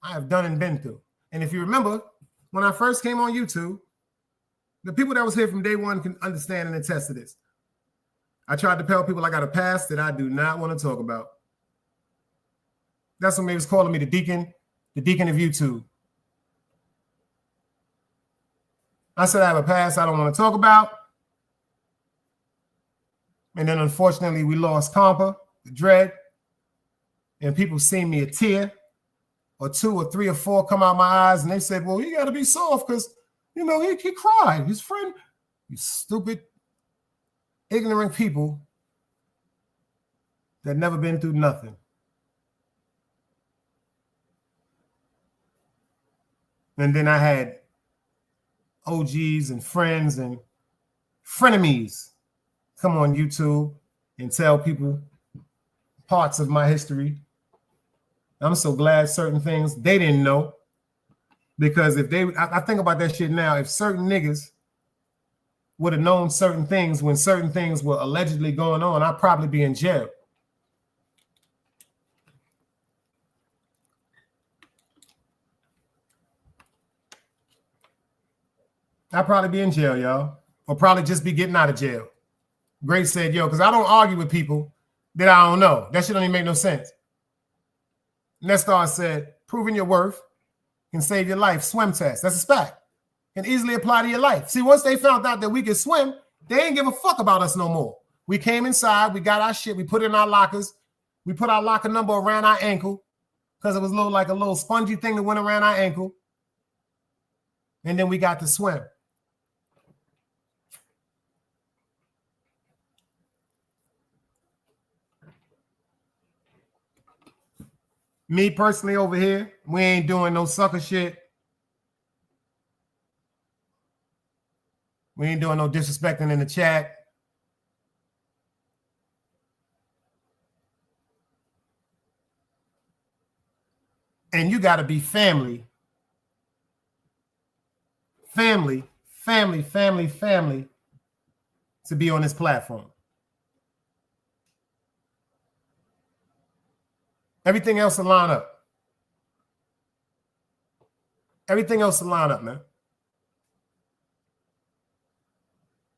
I have done and been through. And if you remember, when I first came on YouTube, the people that was here from day one can understand and attest to this. I tried to tell people I got a past that I do not want to talk about. That's when they was calling me the deacon of YouTube. I said I have a past I don't want to talk about. And then unfortunately we lost Compa, the Dread, and people seen me a tear or 2 or 3 or 4 come out my eyes and they said, well, you got to be soft because, you know, he cried. His friend, you stupid, ignorant people that never been through nothing. And then I had OGs and friends and frenemies come on YouTube and tell people parts of my history. I'm so glad certain things they didn't know. Because if they, I think about that shit now, if certain niggas would have known certain things when certain things were allegedly going on, I'd probably be in jail. I'd probably be in jail, y'all. Or probably just be getting out of jail. Grace said, yo, because I don't argue with people that I don't know. That shit don't even make no sense. Nestor said, proving your worth. can save your life. Swim test. That's a fact. Can easily apply to your life. See, once they found out that we could swim, they ain't give a fuck about us no more. We came inside, we got our shit, we put it in our lockers, we put our locker number around our ankle because it was like a little spongy thing that went around our ankle. And then we got to swim. Me personally over here, we ain't doing no sucker shit. We ain't doing no disrespecting in the chat. And you got to be family. Family to be on this platform. Everything else will line up. Everything else will line up, man.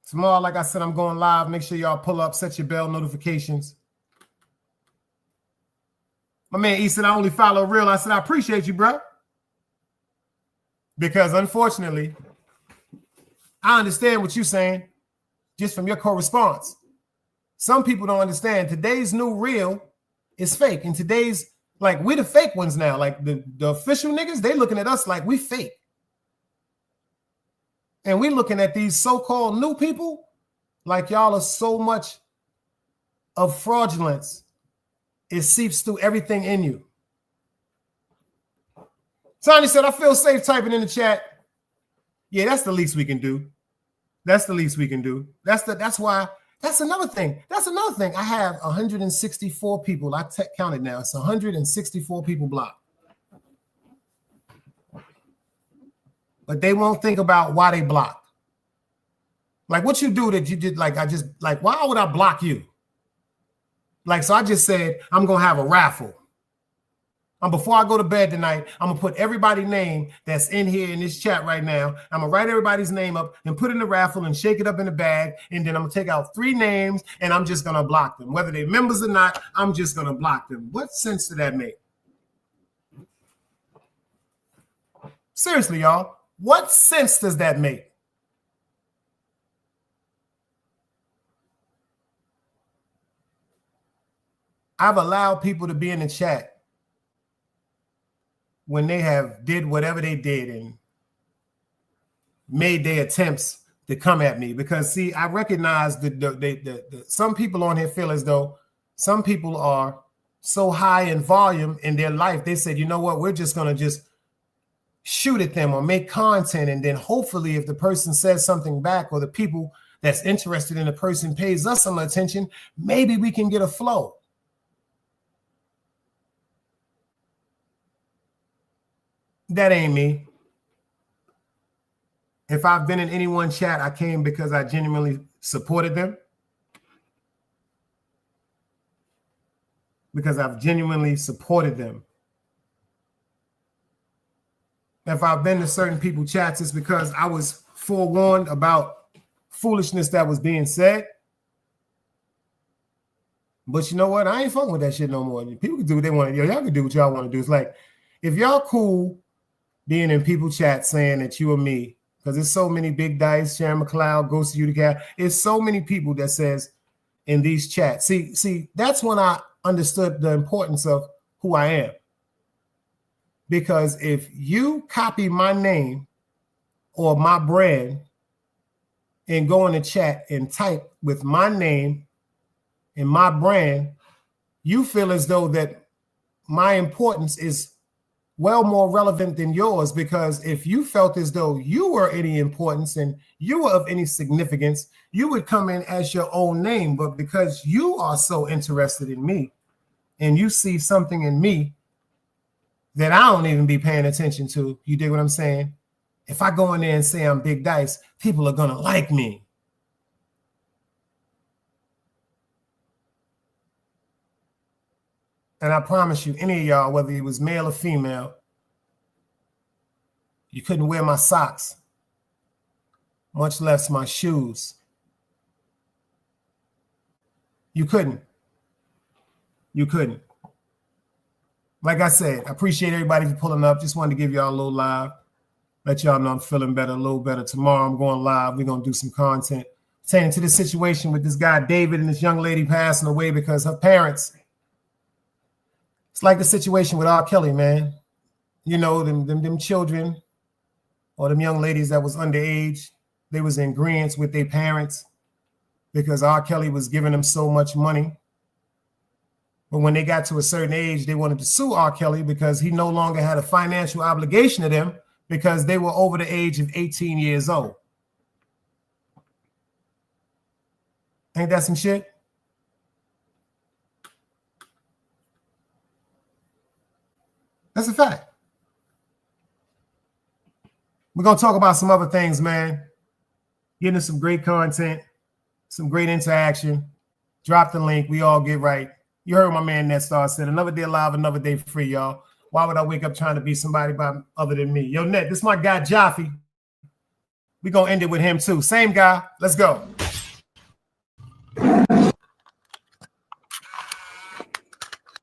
Tomorrow, like I said, I'm going live. Make sure y'all pull up, set your bell notifications. My man E said, I only follow real. I said, I appreciate you, bro. Because unfortunately, I understand what you're saying just from your co-response. Some people don't understand today's new real is fake. And today's, like, we the fake ones now. Like the official niggas, they looking at us like we fake. And we looking at these so-called new people like y'all are so much of fraudulence. It seeps through everything in you. Tony said, I feel safe typing in the chat. Yeah, that's the least we can do. That's the least we can do. That's another thing. That's another thing. I have 164 people. I counted now. It's 164 people blocked. But they won't think about why they blocked. Like what you do that you did, like why would I block you? Like, so I just said, I'm going to have a raffle. Before I go to bed tonight, I'm going to put everybody's name that's in here in this chat right now. I'm going to write everybody's name up and put it in the raffle and shake it up in the bag. And then I'm going to take out 3 names and I'm just going to block them. Whether they're members or not, I'm just going to block them. What sense did that make? Seriously, y'all. What sense does that make? I've allowed people to be in the chat when they have did whatever they did and made their attempts to come at me. Because, see, I recognize that some people on here feel as though some people are so high in volume in their life. They said, you know what, we're just going to just shoot at them or make content. And then hopefully if the person says something back or the people that's interested in the person pays us some attention, maybe we can get a flow. That ain't me. If I've been in anyone's chat, I came because I genuinely supported them. Because I've genuinely supported them. If I've been to certain people's chats, it's because I was forewarned about foolishness that was being said. But you know what? I ain't fucking with that shit no more. People can do what they want to do. Y'all can do what y'all want to do. It's like, if y'all cool being in people chat saying that you or me, because there's so many Big Dice, Sharon McLeod, Ghost of Utica, it's so many people that says in these chats. See, that's when I understood the importance of who I am. Because if you copy my name or my brand and go in the chat and type with my name and my brand, you feel as though that my importance is well more relevant than yours. Because if you felt as though you were any importance and you were of any significance, you would come in as your own name. But because you are so interested in me and you see something in me that I don't even be paying attention to, you dig what I'm saying? If I go in there and say I'm Big Dice, people are going to like me. And I promise you, any of y'all, whether it was male or female, you couldn't wear my socks, much less my shoes. You couldn't. You couldn't. like I said, I appreciate everybody for pulling up. Just wanted to give y'all a little live. Let y'all know I'm feeling better, a little better. Tomorrow I'm going live. We're going to do some content pertaining to this situation with this guy, David, and this young lady passing away because her parents. It's like the situation with R. Kelly, man. You know, them children or them young ladies that was underage, they was in agreement with their parents because R. Kelly was giving them so much money. But when they got to a certain age, they wanted to sue R. Kelly because he no longer had a financial obligation to them because they were over the age of 18 years old. Ain't that some shit? That's a fact. We're going to talk about some other things, man. Getting some great content, some great interaction. Drop the link. We all get right. You heard my man Netstar said, another day alive, another day free, y'all. Why would I wake up trying to be somebody other than me? Yo, Net, this is my guy, Jaffe. We're going to end it with him, too. Same guy. Let's go.